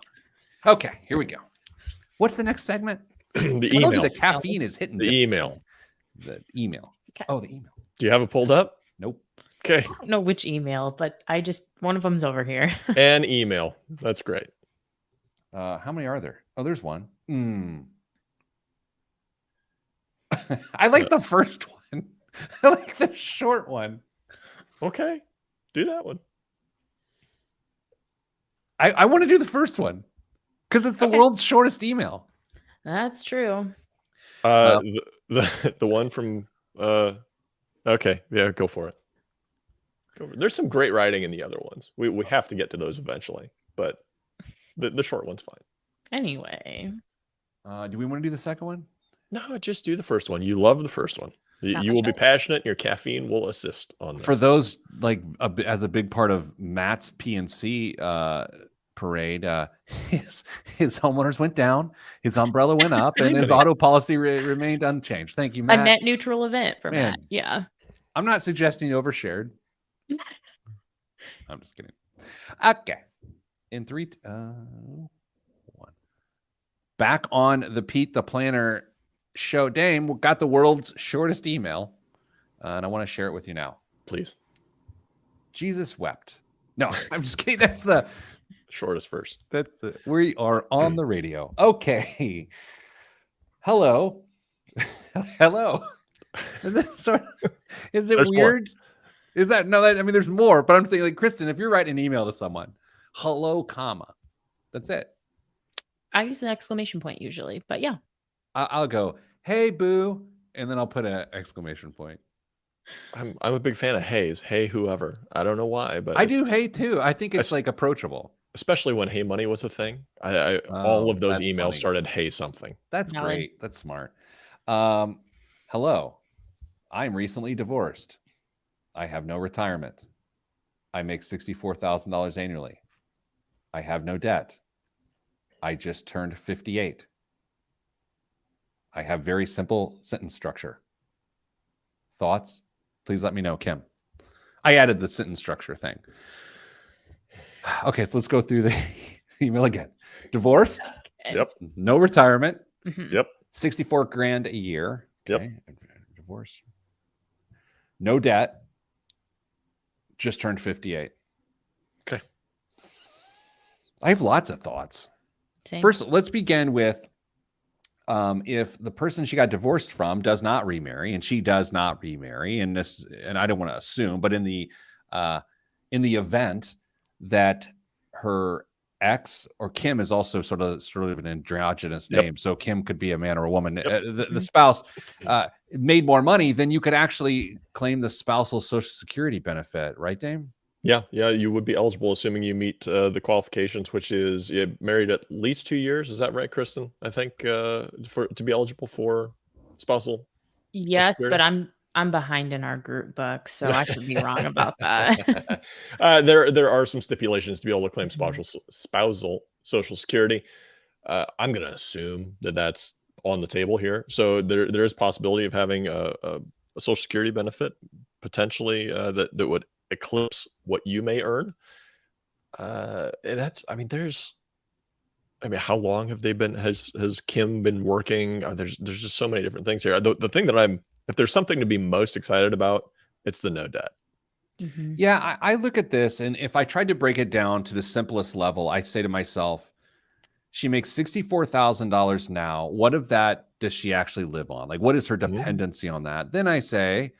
Okay, here we go. What's the next segment? The I told you email. the caffeine is hitting The different. email. The email. Okay. Oh, the email. Do you have it pulled up? Nope. Okay. I don't know which email, but one of them's over here. An email. That's great. How many are there? Oh, there's one. I like the first one. I like the short one. Okay. Do that one. I want to do the first one because it's the Okay. world's shortest email. That's true. The one from okay, yeah, go for it. There's some great writing in the other ones. We have to get to those eventually, but the short one's fine. Anyway. Do we want to do the second one? No, just do the first one. You love the first one. You will be passionate, and your caffeine will assist on this. For those like as a big part of Matt's PNC parade, his homeowners went down, his umbrella went up, and his auto policy remained unchanged. Thank you, Matt. A net neutral event for Man. Matt. Yeah. I'm not suggesting you overshared. I'm just kidding. Okay. In 3, 1. Back on the Pete the Planner show. Dame, we got the world's shortest email, and I want to share it with you now. Please. Jesus wept. No, I'm just kidding. That's the Shortest verse. we are on the radio. Okay. Hello. Hello. So, is it There's more. weird? Is that no? I mean, there's more, but I'm saying, like, Kristen, if you're writing an email to someone, hello, comma, that's it. I use an exclamation point usually, but yeah. I'll go, hey, boo, and then I'll put an exclamation point. I'm a big fan of Hayes. Hey, whoever. I don't know why, but I do hey too. I think it's s- like approachable. especially when Hey Money was a thing. All Oh, of those that's emails funny. started Hey something. That's Valid. great. That's smart. Hello, I'm recently divorced. I have no retirement. I make $64,000 annually. I have no debt. I just turned 58. I have very simple sentence structure. Thoughts? Please let me know, Kim. I added the sentence structure thing. Okay, so let's go through the email again. Divorced, Yep. no retirement, Mhm. Yep. 64 grand a year. Yep. Okay. Divorce. No debt. Just turned 58. Okay. I have lots of thoughts. Same. First, let's begin with if the person she got divorced from does not remarry, and she does not remarry, and I don't want to assume, but in the event that her ex, or Kim is also sort of an androgynous Yep. name, so Kim could be a man or a woman. Yep. The Mhm. spouse made more money, then you could actually claim the spousal Social Security benefit, right, Dame? Yeah, you would be eligible, assuming you meet the qualifications, which is you married at least 2 years. Is that right, Kristen? I think to be eligible for spousal. Yes, Security? but I'm behind in our group book, so I could be wrong about that. There are some stipulations to be able to claim Mhm. spousal Social Security. I'm going to assume that that's on the table here. So there is possibility of having a Social Security benefit potentially that would eclipse what you may earn. And that's, I mean, how long have they been? Has Kim been working? There's just so many different things here. The thing that if there's something to be most excited about, it's the no debt. Mhm. Yeah, I look at this, and if I tried to break it down to the simplest level, I say to myself, she makes $64,000 now. What of that does she actually live on? Like, what is her dependency on that? Then I say,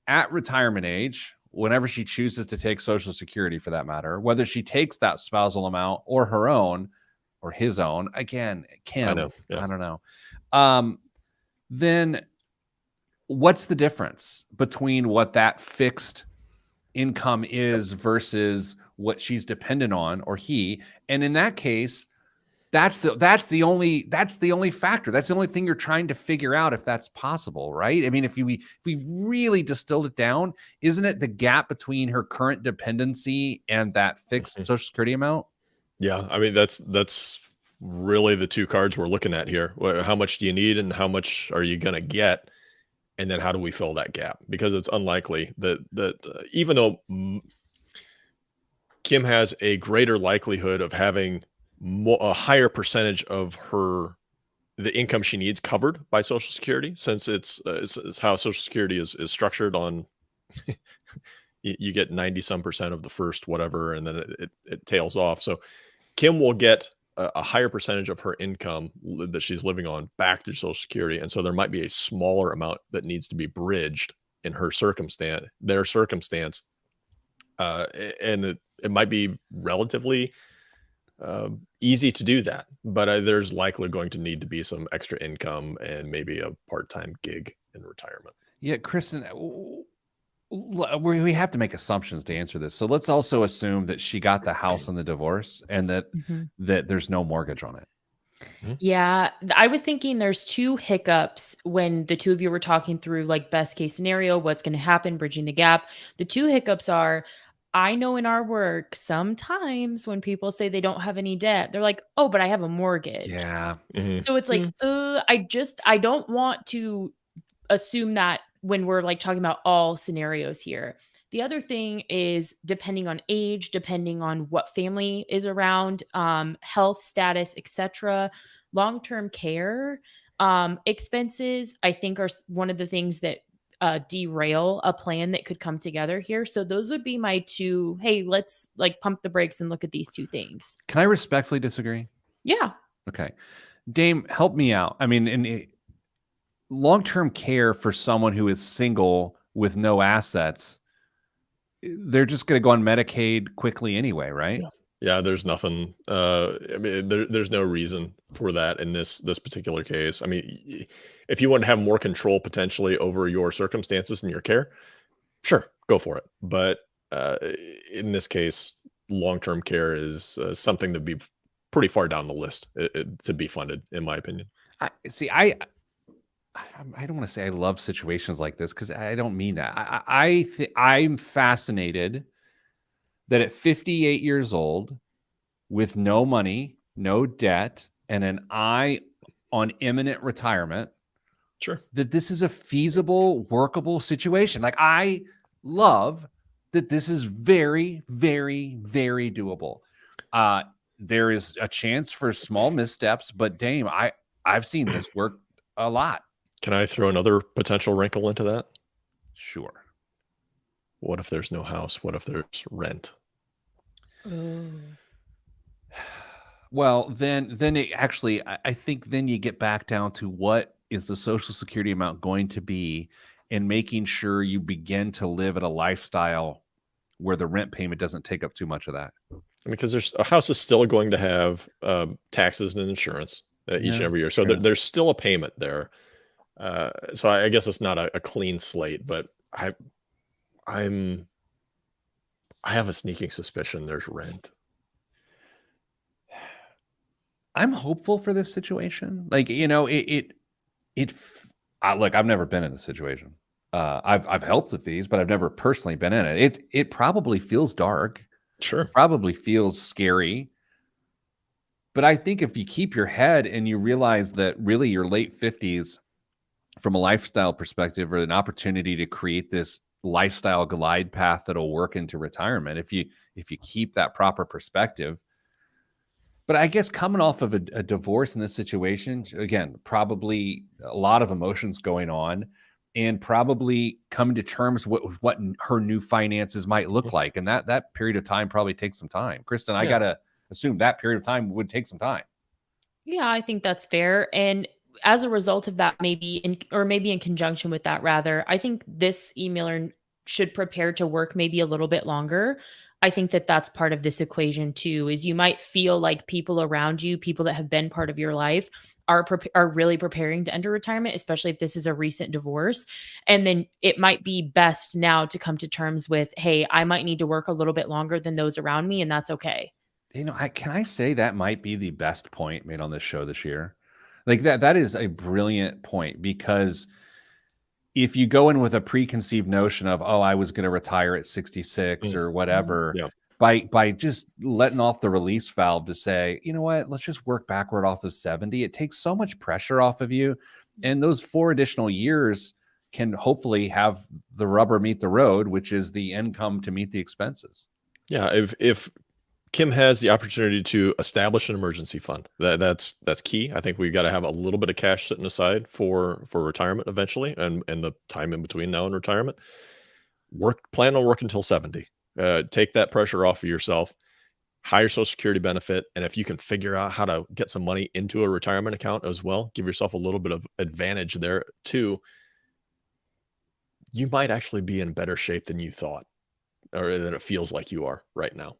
at retirement age, whenever she chooses to take Social Security for that matter, whether she takes that spousal amount or her own or his own, again, Kim, I know. Yeah. I don't know. Then what's the difference between what that fixed income is versus what she's dependent on, or he? And in that case, that's the only factor. That's the only thing you're trying to figure out if that's possible, right? I mean, if we really distilled it down, isn't it the gap between her current dependency and that fixed Mhm. Social Security amount? Yeah, I mean that's really the two cards we're looking at here. How much do you need, and how much are you gonna get, and then how do we fill that gap? Because it's unlikely that even though Kim has a greater likelihood of having a higher percentage of the income she needs covered by Social Security, since it's how Social Security is structured on. You get 90 some percent of the first whatever, and then it tails off. So Kim will get a higher percentage of her income that she's living on back through Social Security, and so there might be a smaller amount that needs to be bridged in their circumstance, and it might be relatively easy to do that, but there's likely going to need to be some extra income and maybe a part-time gig in retirement. Yeah, Kristen, we have to make assumptions to answer this. So let's also assume that she got the house in the divorce, and that Mhm. there's no mortgage on it. Yeah, I was thinking there's two hiccups when the two of you were talking through like best case scenario, what's going to happen, bridging the gap. The two hiccups are, I know in our work, sometimes when people say they don't have any debt, they're like, oh, but I have a mortgage. Yeah. Mhm. So it's like, I don't want to assume that when we're like talking about all scenarios here. The other thing is depending on age, depending on what family is around, health status, etc. Long-term care expenses, I think, are one of the things that derail a plan that could come together here. So those would be my two. Hey, let's like pump the brakes and look at these two things. Can I respectfully disagree? Yeah. Okay. Dame, help me out. I mean, long-term care for someone who is single with no assets, they're just going to go on Medicaid quickly anyway, right? Yeah, there's nothing. I mean, there's no reason for that in this particular case. I mean, if you want to have more control potentially over your circumstances and your care, sure, go for it. But in this case, long-term care is something to be pretty far down the list to be funded, in my opinion. I don't want to say I love situations like this because I don't mean that. I'm fascinated that at 58 years old, with no money, no debt, and an eye on imminent retirement, Sure, that this is a feasible, workable situation. Like, I love that this is very, very, very doable. There is a chance for small missteps, but Dame, I've seen this work a lot. Can I throw another potential wrinkle into that? Sure. What if there's no house? What if there's rent? Well, then it actually, I think then you get back down to what is the Social Security amount going to be, and making sure you begin to live at a lifestyle where the rent payment doesn't take up too much of that. Because there's a house is still going to have taxes and insurance each and Yeah, every year, so true. there's still a payment there. So I guess it's not a clean slate, but I have a sneaking suspicion there's rent. I'm hopeful for this situation. Like, look, I've never been in this situation. I've helped with these, but I've never personally been in it. It probably feels dark, Sure. probably feels scary. But I think if you keep your head and you realize that really your late 50s, from a lifestyle perspective, are an opportunity to create this lifestyle glide path that'll work into retirement. If you keep that proper perspective. But I guess coming off of a divorce in this situation, again, probably a lot of emotions going on, and probably coming to terms with what her new finances might look like. And that period of time probably takes some time. Kristen, I Yeah. got to assume that period of time would take some time. Yeah, I think that's fair. And as a result of that, maybe in conjunction with that, rather, I think this emailer should prepare to work maybe a little bit longer. I think that that's part of this equation too, is you might feel like people around you, people that have been part of your life, are really preparing to enter retirement, especially if this is a recent divorce. And then it might be best now to come to terms with, hey, I might need to work a little bit longer than those around me, and that's okay. Can I say that might be the best point made on this show this year? Like that is a brilliant point, because if you go in with a preconceived notion of, oh, I was going to retire at 66 or whatever, Yeah. by just letting off the release valve to say, you know what, let's just work backward off of 70, it takes so much pressure off of you. And those 4 additional years can hopefully have the rubber meet the road, which is the income to meet the expenses. Yeah, if Kim has the opportunity to establish an emergency fund, that's key. I think we've got to have a little bit of cash sitting aside for retirement eventually, and the time in between now and retirement. Plan on working until 70. Take that pressure off of yourself. Higher Social Security benefit, and if you can figure out how to get some money into a retirement account as well, give yourself a little bit of advantage there too. You might actually be in better shape than you thought, or than it feels like you are right now.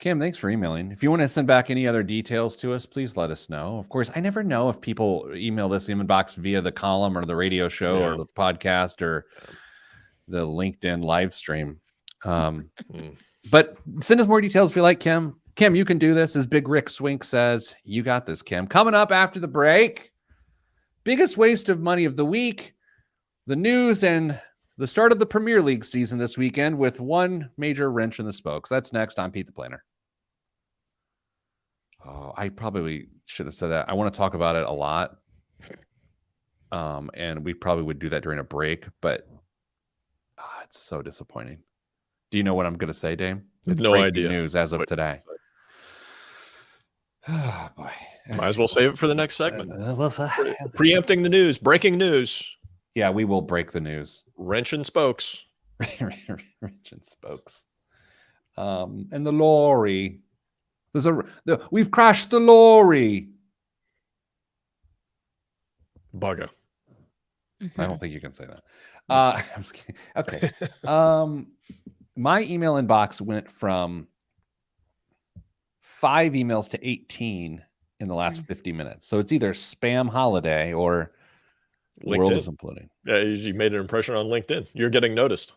Kim, thanks for emailing. If you want to send back any other details to us, please let us know. Of course, I never know if people email this inbox via the column or the radio show or the podcast or the LinkedIn live stream. But send us more details if you like, Kim. Kim, you can do this. As Big Rick Swink says, you got this, Kim. Coming up after the break, biggest waste of money of the week, the news, and the start of the Premier League season this weekend with one major wrench in the spokes. That's next on Pete the Planner. Oh, I probably should have said that. I want to talk about it a lot. And we probably would do that during a break, but it's so disappointing. Do you know what I'm going to say, Dame? It's no breaking idea. news as of today. Oh, boy. Might as well save it for the next segment. Well, Preempting the news, breaking news. yeah, we will break the news. Wrench and spokes. Wrench and spokes. And the lorry. We've crashed the lorry. Bugger. I don't think you can say that. I'm just kidding. Okay. My email inbox went from 5 emails to 18 in the last 50 minutes. So it's either spam holiday or the world is LinkedIn. imploding. Yeah, you made an impression on LinkedIn. You're getting noticed.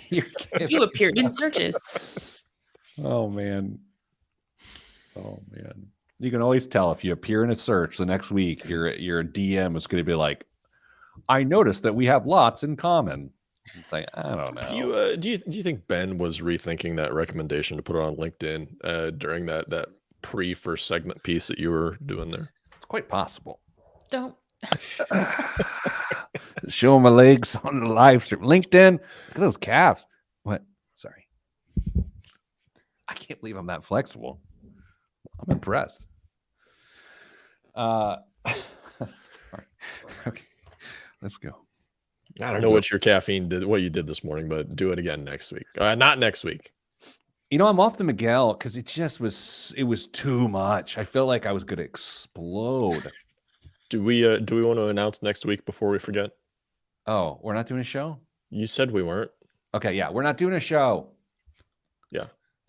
You're You kidding. appeared in searches. Oh man. You can always tell if you appear in a search the next week, your DM is going to be like, I noticed that we have lots in common. It's like, I don't know. Do you think Ben was rethinking that recommendation to put it on LinkedIn during that pre-first segment piece that you were doing there? It's quite possible. Don't. Show my legs on the live stream. LinkedIn. Look at those calves. What? Sorry. I can't believe I'm that flexible. I'm impressed. Sorry. Okay. Let's go. I don't know what your caffeine did, what you did this morning, but do it again next week. Not next week. You know, I'm off the Miguel because it was too much. I felt like I was going to explode. Do we want to announce next week before we forget? Oh, we're not doing a show? You said we weren't. Okay, yeah, we're not doing a show. Yeah,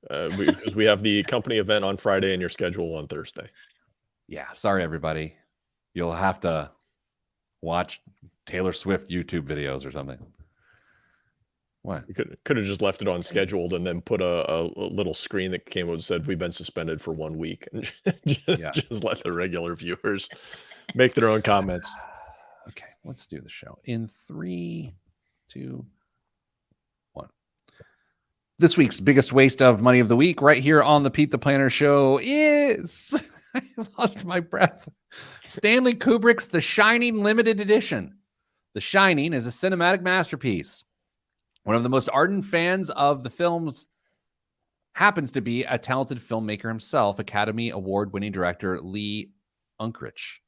because we have the company event on Friday and your schedule on Thursday. Yeah, sorry everybody. You'll have to watch Taylor Swift YouTube videos or something. What? We could have just left it on scheduled and then put a little screen that came up and said we've been suspended for 1 week, and just let the regular viewers make their own comments. Okay, let's do the show in 3, 2, 1. This week's biggest waste of money of the week, right here on the Pete the Planner Show, is I lost my breath. Stanley Kubrick's The Shining limited edition. The Shining is a cinematic masterpiece. One of the most ardent fans of the films happens to be a talented filmmaker himself, Academy Award-winning director Lee Unkrich.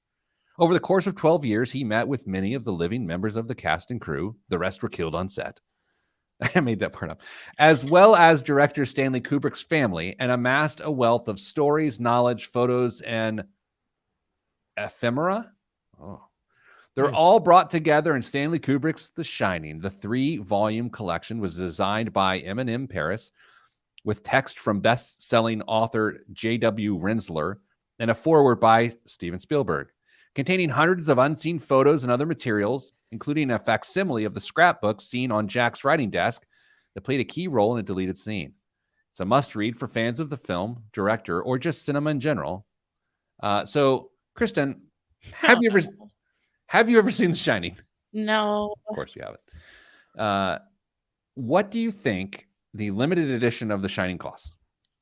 Over the course of 12 years, he met with many of the living members of the cast and crew. The rest were killed on set. I made that part up. As well as director Stanley Kubrick's family, and amassed a wealth of stories, knowledge, photos, and ephemera. Oh. They're all brought together in Stanley Kubrick's The Shining. The 3-volume collection was designed by M&M Paris with text from best-selling author J.W. Rinsler and a foreword by Steven Spielberg, containing hundreds of unseen photos and other materials, including a facsimile of the scrapbook seen on Jack's writing desk that played a key role in a deleted scene. It's a must-read for fans of the film, director, or just cinema in general. So, Kristen, have you ever seen The Shining? No. Of course you haven't. What do you think the limited edition of The Shining costs?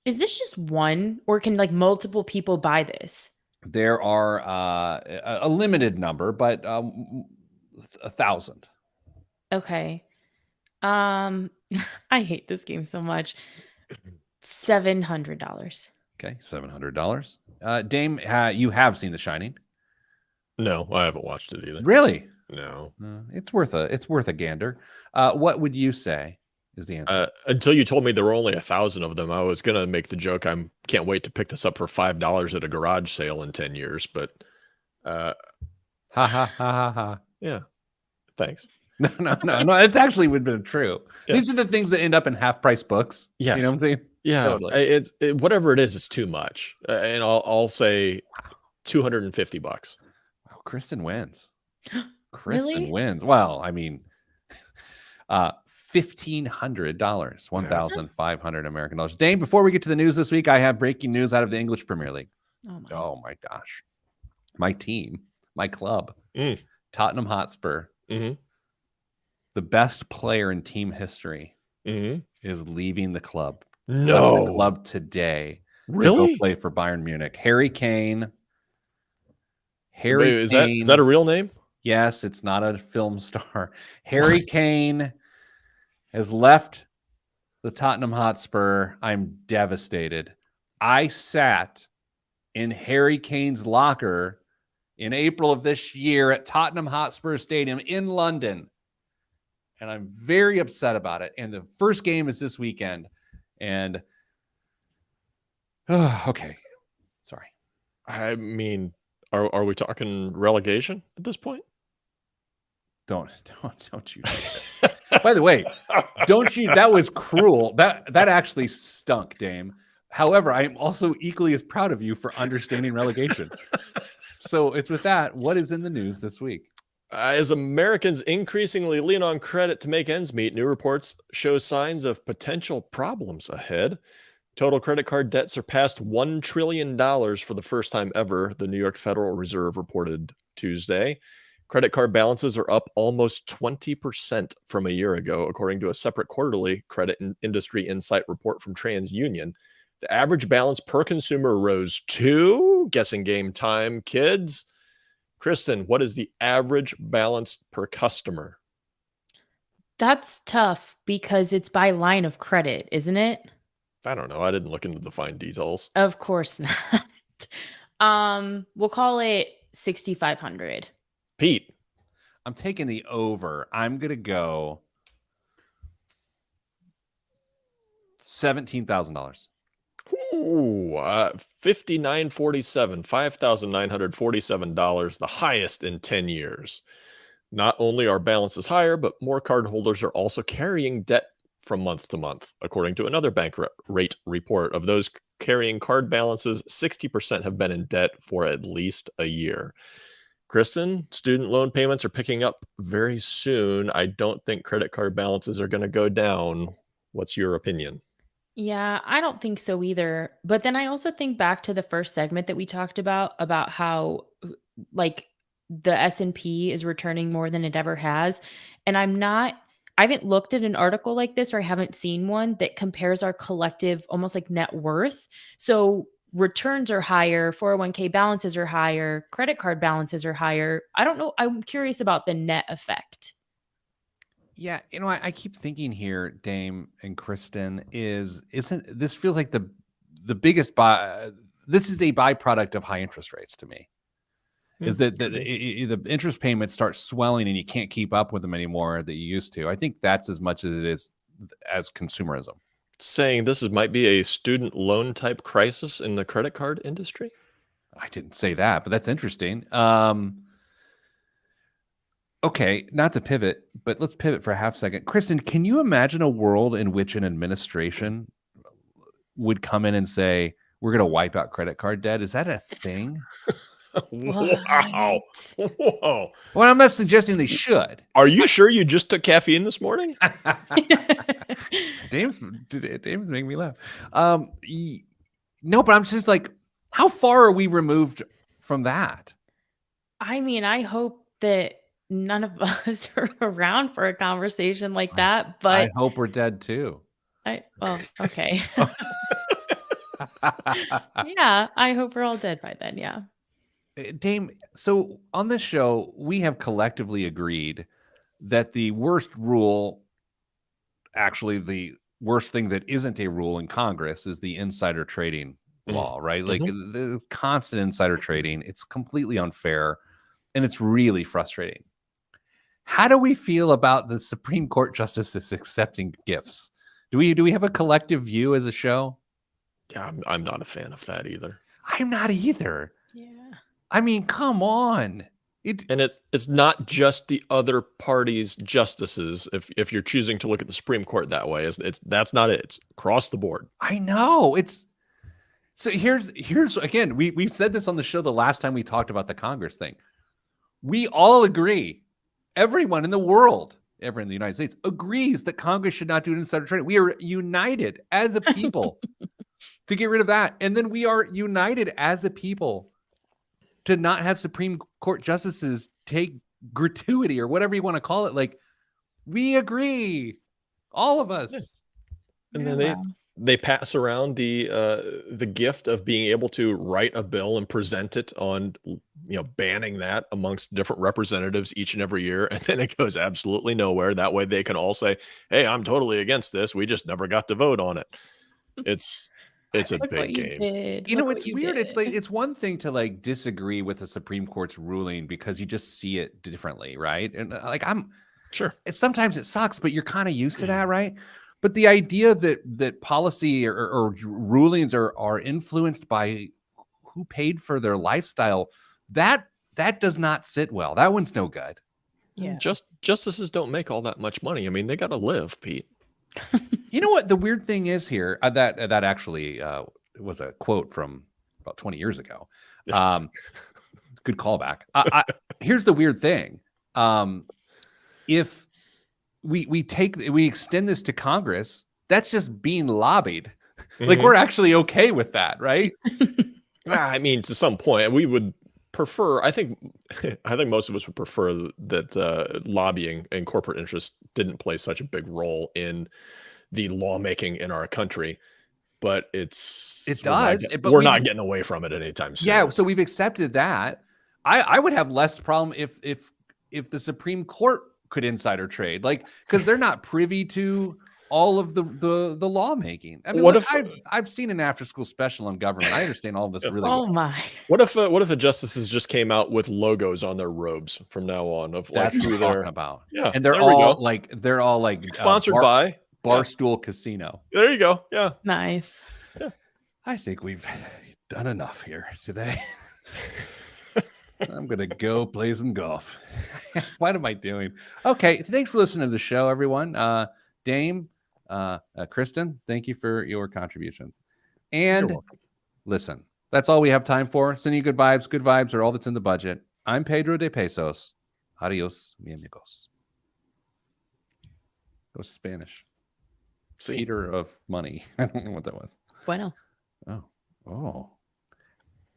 Is this just one, or can like multiple people buy this? There are a limited number, but 1,000. Okay. I hate this game so much. $700. Okay, $700. Dame, you have seen The Shining? No, I haven't watched it either. Really? No. It's worth a gander. What would you say is the answer? Until you told me there were only 1,000 of them, I was gonna make the joke. Can't wait to pick this up for $5 at a garage sale in 10 years. But ha ha ha ha ha. Yeah, thanks. No. It's actually would have been true. Yeah. These are the things that end up in half-price books. Yes. You know what I'm saying? Yeah, Totally. Whatever it is, it's too much, and I'll say $250. Wow, Kristen wins. Really? Wins. Well, I mean, $1,500, 1,500 American dollars. Dane, before we get to the news this week, I have breaking news out of the English Premier League. Oh my gosh, my team, my club, Tottenham Hotspur, the best player in team history, is leaving the club. No, the club today. Really? To go play for Bayern Munich. Harry Kane. Wait, is that a real name? Yes, it's not a film star. Harry Kane has left the Tottenham Hotspur. I'm devastated. I sat in Harry Kane's locker in April of this year at Tottenham Hotspur Stadium in London, and I'm very upset about it. And the first game is this weekend. And okay, sorry. I mean, are we talking relegation at this point? Don't you do this. By the way, don't you? That was cruel. That actually stunk, Dame. However, I am also equally as proud of you for understanding relegation. So it's with that. What is in the news this week? As Americans increasingly lean on credit to make ends meet, new reports show signs of potential problems ahead. Total credit card debt surpassed $1 trillion for the first time ever, the New York Federal Reserve reported Tuesday. Credit card balances are up almost 20% from a year ago, according to a separate quarterly credit industry insight report from TransUnion. The average balance per consumer rose to, guessing game time, kids. Kristen, what is the average balance per customer? That's tough because it's by line of credit, isn't it? I don't know. I didn't look into the fine details. Of course not. We'll call it 6,500. Pete. I'm taking the over. I'm going to go $17,000. Ooh, 5947, $5,947, the highest in 10 years. Not only are balances higher, but more cardholders are also carrying debt from month to month, according to another bank rate report. Of those carrying card balances, 60% have been in debt for at least a year. Kristen, student loan payments are picking up very soon. I don't think credit card balances are going to go down. What's your opinion? Yeah, I don't think so either. But then I also think back to the first segment that we talked about how like the S&P is returning more than it ever has. And I haven't looked at an article like this, or I haven't seen one that compares our collective almost like net worth. So returns are higher, 401k balances are higher, credit card balances are higher. I don't know. I'm curious about the net effect. Yeah, I keep thinking here, Dame and Kristen, isn't this feels like the biggest this is a byproduct of high interest rates to me. Is that the interest payments start swelling and you can't keep up with them anymore that you used to. I think that's as much as it is as consumerism. Saying this might be a student loan type crisis in the credit card industry? I didn't say that, but that's interesting. Okay, not to pivot, but let's pivot for a half second. Kristen, can you imagine a world in which an administration would come in and say, we're going to wipe out credit card debt? Is that a thing? Wow. Whoa. Well, I'm not suggesting they should. Are you sure you just took caffeine this morning? Dame's making me laugh. No, but I'm just like, how far are we removed from that? I mean, I hope that none of us are around for a conversation like that, but I hope we're dead too. Okay. Yeah, I hope we're all dead by then. Yeah. Dame, so on this show, we have collectively agreed that the worst rule, actually the worst thing that isn't a rule in Congress, is the insider trading law, right? Like the constant insider trading, it's completely unfair and it's really frustrating. How do we feel about the Supreme Court justices accepting gifts? Do we have a collective view as a show? Yeah, I'm not a fan of that either. I'm not either. Yeah. I mean, come on. And it's not just the other party's justices. If you're choosing to look at the Supreme Court that way, that's not it. It's across the board. I know. So here's again, we said this on the show the last time we talked about the Congress thing. We all agree. Everyone in the world, everyone in the United States agrees that Congress should not do an insider trading. We are united as a people to get rid of that. And then we are united as a people to not have Supreme Court justices take gratuity or whatever you want to call it. Like, we agree, all of us. And then they pass around the gift of being able to write a bill and present it on, banning that amongst different representatives each and every year, and then it goes absolutely nowhere. That way, they can all say, "Hey, I'm totally against this. We just never got to vote on it." It's a big game. It's weird. It's like, it's one thing to like disagree with the Supreme Court's ruling because you just see it differently, right? And like, I'm sure sometimes it sucks, but you're kind of used to that, right? But the idea that policy or rulings are influenced by who paid for their lifestyle, that does not sit well. That one's no good. Yeah. Justices don't make all that much money. I mean, they got to live, Pete. You know what the weird thing is here? That actually was a quote from about 20 years ago. Good callback. Here's the weird thing. If we extend this to Congress, that's just being lobbied. Like, Mhm. we're actually okay with that, right? I mean, to some point, we would prefer. I think most of us would prefer that lobbying and corporate interests didn't play such a big role in the lawmaking in our country. But It we're not does, get- but we're we- not getting away from it anytime soon. Yeah, so we've accepted that. I would have less problem if the Supreme Court could insider trade, like, because they're not privy to all of the lawmaking. I mean, What look, if- I've seen an after school special on government. I understand all of this really Oh well. my. What if the justices just came out with logos on their robes from now on of like That's what who I'm they're talking about. Yeah, And they're there we all go. like Sponsored by. Barstool Casino. There you go. Yeah. Nice. I think we've done enough here today. I'm gonna go play some golf. What am I doing? Okay, thanks for listening to the show, everyone. Dame, Kristen, thank you for your contributions. And welcome. listen, that's all we have time for. Sending you good vibes. Good vibes are all that's in the budget. I'm Pedro de Pesos. Adios, mi amigos. That was Spanish. See, Peter of money. I don't know what that was. Bueno. Oh.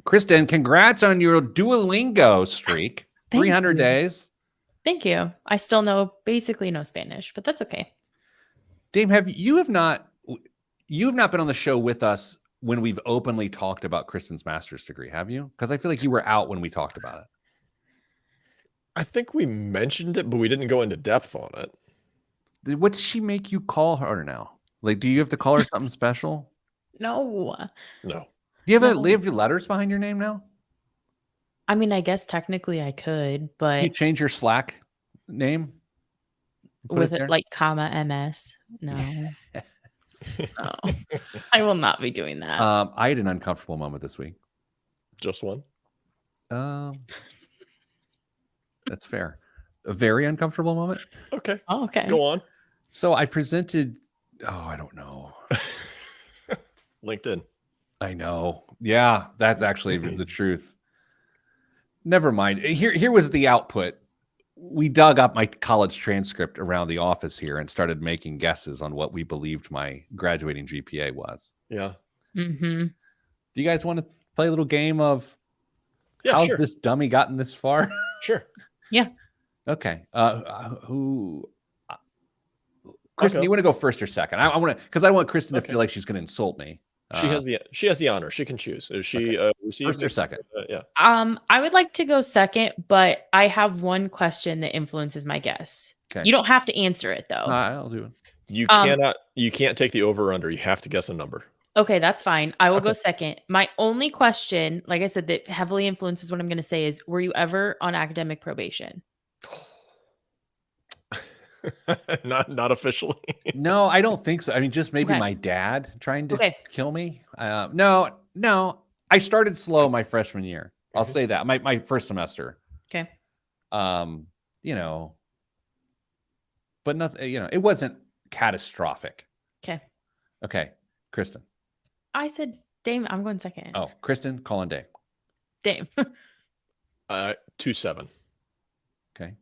Kristen, congrats on your Duolingo streak. Thank 300 you. days. Thank you. I still basically know Spanish, but that's okay. Dame, you have not been on the show with us when we've openly talked about Kristen's master's degree, have you? Because I feel like you were out when we talked about I think we mentioned it, but we didn't go into depth on it. it. What does she make you call her now? Like, do you have to call her something special? No. No. Do you have No. have your letters behind your name now? I mean, I guess technically I could, Can but you change your Slack name? Put with there? it like comma MS. No. No. I will not be doing that. I had an uncomfortable moment this week. Just one. That's fair. A very uncomfortable moment. Okay. Oh, okay. Go on. So I presented. Oh, I don't know. LinkedIn. I know. Yeah, that's actually the truth. Never mind. Here was the output. We dug up my college transcript around the office here and started making guesses on what we believed my graduating GPA was. Yeah. Mm-hmm. Do you guys want to play a little game of Yeah. how's Sure. this dummy gotten this far? Sure. Okay. Who? Kristen, go. you want to go first or second? I want to, because I don't want Kristen to Okay. feel like she's going to insult me. She has the honor. She can choose. If she receives First or it, second? yeah. I would like to go second, but I have one question that influences my guess. Okay. You don't have to answer it though. I'll do it. You Um, can't take the over or under. You have to guess a number. Okay, that's fine. I will go Okay. second. My only question, like I said, that heavily influences what I'm going to say is, were you ever on academic probation? not officially. No, I don't think so. I mean, just maybe Okay. my dad trying to Okay. kill me. No. I started slow my freshman year. I'll say that. My first semester. Okay. But nothing, it wasn't catastrophic. Okay. Okay. Kristen. I said, Dame, I'm going second. Oh, Kristen, call on Dave. Dame. 2-7. Okay.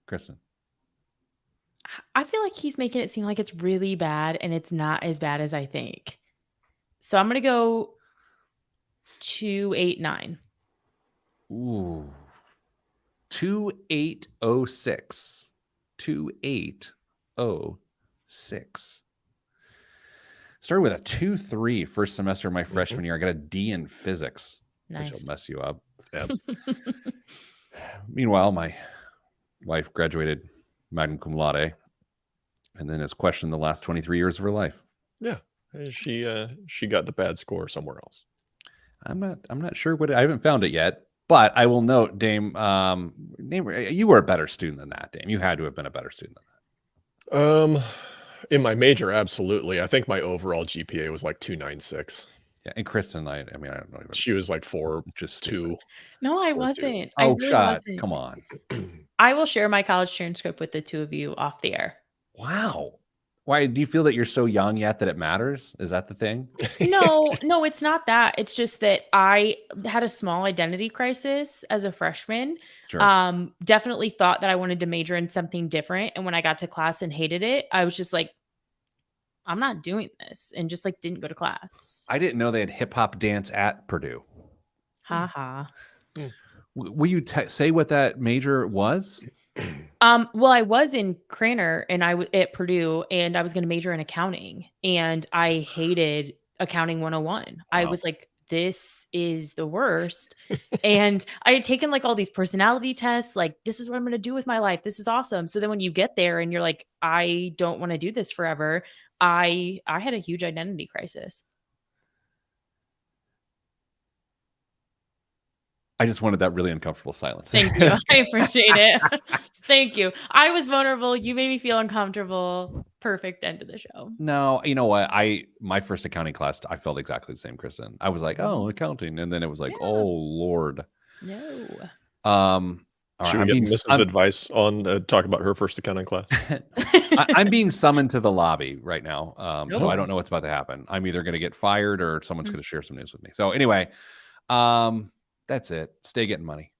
Kristen. I feel like he's making it seem like it's really bad and it's not as bad as I think. So I'm going to go 289. Ooh. 2806. 2806. Started with a 2.3 first semester of my freshman year. I got a D in physics. Which Nice. will mess you up. Yep. Meanwhile, my wife graduated magna cum laude and then has questioned the last 23 years of her life. She got the bad score somewhere else. I'm not sure I haven't found it yet, but I will note, Dame, you were a better student than that, Dame. You had to have been a better student than that. In my major, absolutely. I think my overall GPA was like 296. Yeah, and Kristen, I mean, I don't know. She was like 4'2". Just stupid. No, I 4'2". wasn't. I Oh, really shot. wasn't. Come on. I will share my college transcript with the two of you off the air. Wow. Why do you feel that you're so young yet that it matters? Is that the thing? No, it's not that. It's just that I had a small identity crisis as a freshman. Sure. Definitely thought that I wanted to major in something different. And when I got to class and hated it, I was just like, I'm not doing this, and just like didn't go to class. I didn't know they had hip hop dance at Purdue. Ha ha. Will you say what that major was? Well, I was in Craner and at Purdue, and I was going to major in accounting, and I hated accounting 101. I Wow. was like, this is the worst. And I had taken like all these personality tests, like, this is what I'm going to do with my life. This is awesome. So then when you get there and you're like, I don't want to do this forever, I had a huge identity crisis. I just wanted that really uncomfortable silence. Thank you. I appreciate it. Thank you. I was vulnerable. You made me feel uncomfortable. Perfect end of the show. No, you know what? My first accounting class, I felt exactly the same, Kristen. I was like, oh, accounting. And then it was like, Yeah. oh, Lord. No. All Should right, we get Mrs. advice on talk about her first accounting class? I'm being summoned to the lobby right now. So I Oh. don't know what's about to happen. I'm either going to get fired or someone's going to share some news with me. So anyway, that's it. Stay getting money.